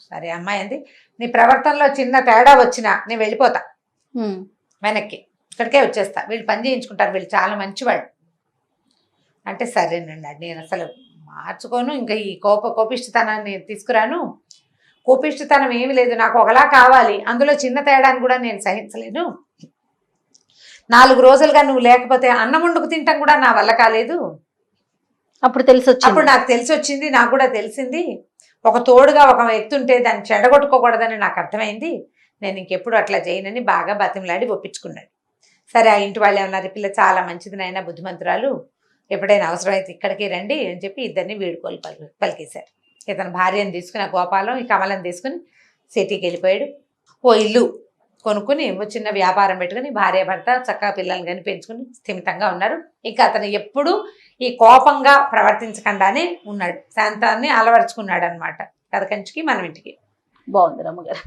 సరే అమ్మాయి అంది, నీ ప్రవర్తనలో చిన్న తేడా వచ్చినా నేను వెళ్ళిపోతా, వెనక్కి ఇక్కడికే వచ్చేస్తా, వీళ్ళు పని చేయించుకుంటారు, వీళ్ళు చాలా మంచివాళ్ళు అంటే, సరేనండి నేను అసలు మార్చుకోను, ఇంకా ఈ కోపిష్టతనాన్ని తీసుకురాను, కోపిష్టతనం ఏమి లేదు, నాకు ఒకలా కావాలి, అందులో చిన్న తేడాన్ని కూడా నేను సహించలేను, 4 రోజులుగా నువ్వు లేకపోతే అన్నం వండుకు తింటాం కూడా నా వల్ల కాలేదు, అప్పుడు నాకు తెలిసి వచ్చింది, నాకు కూడా తెలిసింది, ఒక తోడుగా ఒక వ్యక్తి ఉంటే దాన్ని చెడగొట్టుకోకూడదని నాకు అర్థమైంది, నేను ఇంకెప్పుడు అట్లా చేయనని బాగా బతిమలాడి ఒప్పించుకున్నాడు. సరే ఆ ఇంటి వాళ్ళు ఏమన్నారు, పిల్ల చాలా మంచిది నాయన, బుద్ధిమంతురాలు, ఎప్పుడైనా అవసరమైతే ఇక్కడికి రండి అని చెప్పి ఇద్దరిని వీడుకోలు పలికేశారు. ఇతను భార్యను తీసుకుని ఆ గోపాలం ఈ కమలను తీసుకుని సిటీకి వెళ్ళిపోయాడు. ఓ ఇల్లు కొనుక్కుని ఓ చిన్న వ్యాపారం పెట్టుకుని భార్య భర్త చక్కగా పిల్లల్ని కానీ పెంచుకుని స్థిమితంగా ఉన్నారు. ఇంకా అతను ఎప్పుడు ఈ కోపంగా ప్రవర్తించకుండానే ఉన్నాడు, శాంతాన్ని అలవరుచుకున్నాడు అనమాట. కథ కంచికి మనం ఇంటికి. బాగుంది రమ్మగారు.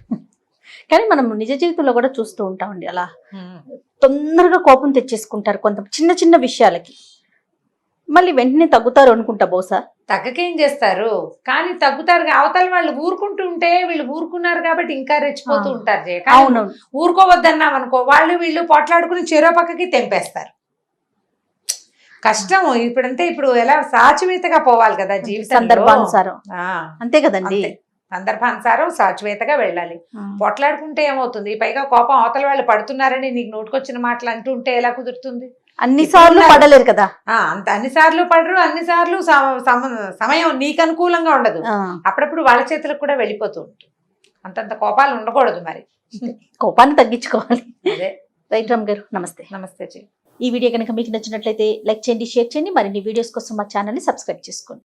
కానీ మనం నిజ జీవితంలో కూడా చూస్తూ ఉంటామండి, అలా తొందరగా కోపం తెచ్చేసుకుంటారు కొంత చిన్న చిన్న విషయాలకి, మళ్ళీ వెంటనే తగ్గుతారు అనుకుంటా బహుశా. తగ్గకేం చేస్తారు, కానీ తగ్గుతారు. అవతల వాళ్ళు ఊరుకుంటూ ఉంటే వీళ్ళు ఊరుకున్నారు కాబట్టి ఇంకా రెచ్చిపోతూ ఉంటారు. అవును, ఊరుకోవద్దన్నాం అనుకో వాళ్ళు వీళ్ళు పొట్లాడుకుని చెరో పక్కకి తెంపేస్తారు. కష్టం. ఇప్పుడు ఎలా సాచివేతగా పోవాలి కదా జీవితం, సందర్భానుసారం. అంతే కదండి, సందర్భానుసారం సాచివేతగా వెళ్ళాలి. పొట్లాడుకుంటే ఏమవుతుంది, పైగా కోపం అవతల వాళ్ళు పడుతున్నారని నీకు నోటుకొచ్చిన మాటలు అంటూ ఉంటే ఎలా కుదురుతుంది? అన్నిసార్లు పడలేరు కదా. అన్నిసార్లు పడరు, అన్నిసార్లు సమయం నీకు అనుకూలంగా ఉండదు. అప్పుడప్పుడు వాళ్ళ చేతులకు కూడా వెళ్ళిపోతూ ఉంటుంది. అంతంత కోపాలు ఉండకూడదు, మరి కోపాన్ని తగ్గించుకోవాలి. అదే. రైట్ రామ్ గారు, నమస్తే. నమస్తే. ఈ వీడియో కనుక మీకు నచ్చినట్లయితే లైక్ చేయండి, షేర్ చేయండి. మరిన్ని వీడియోస్ కోసం మా ఛానల్ని సబ్స్క్రైబ్ చేసుకోండి.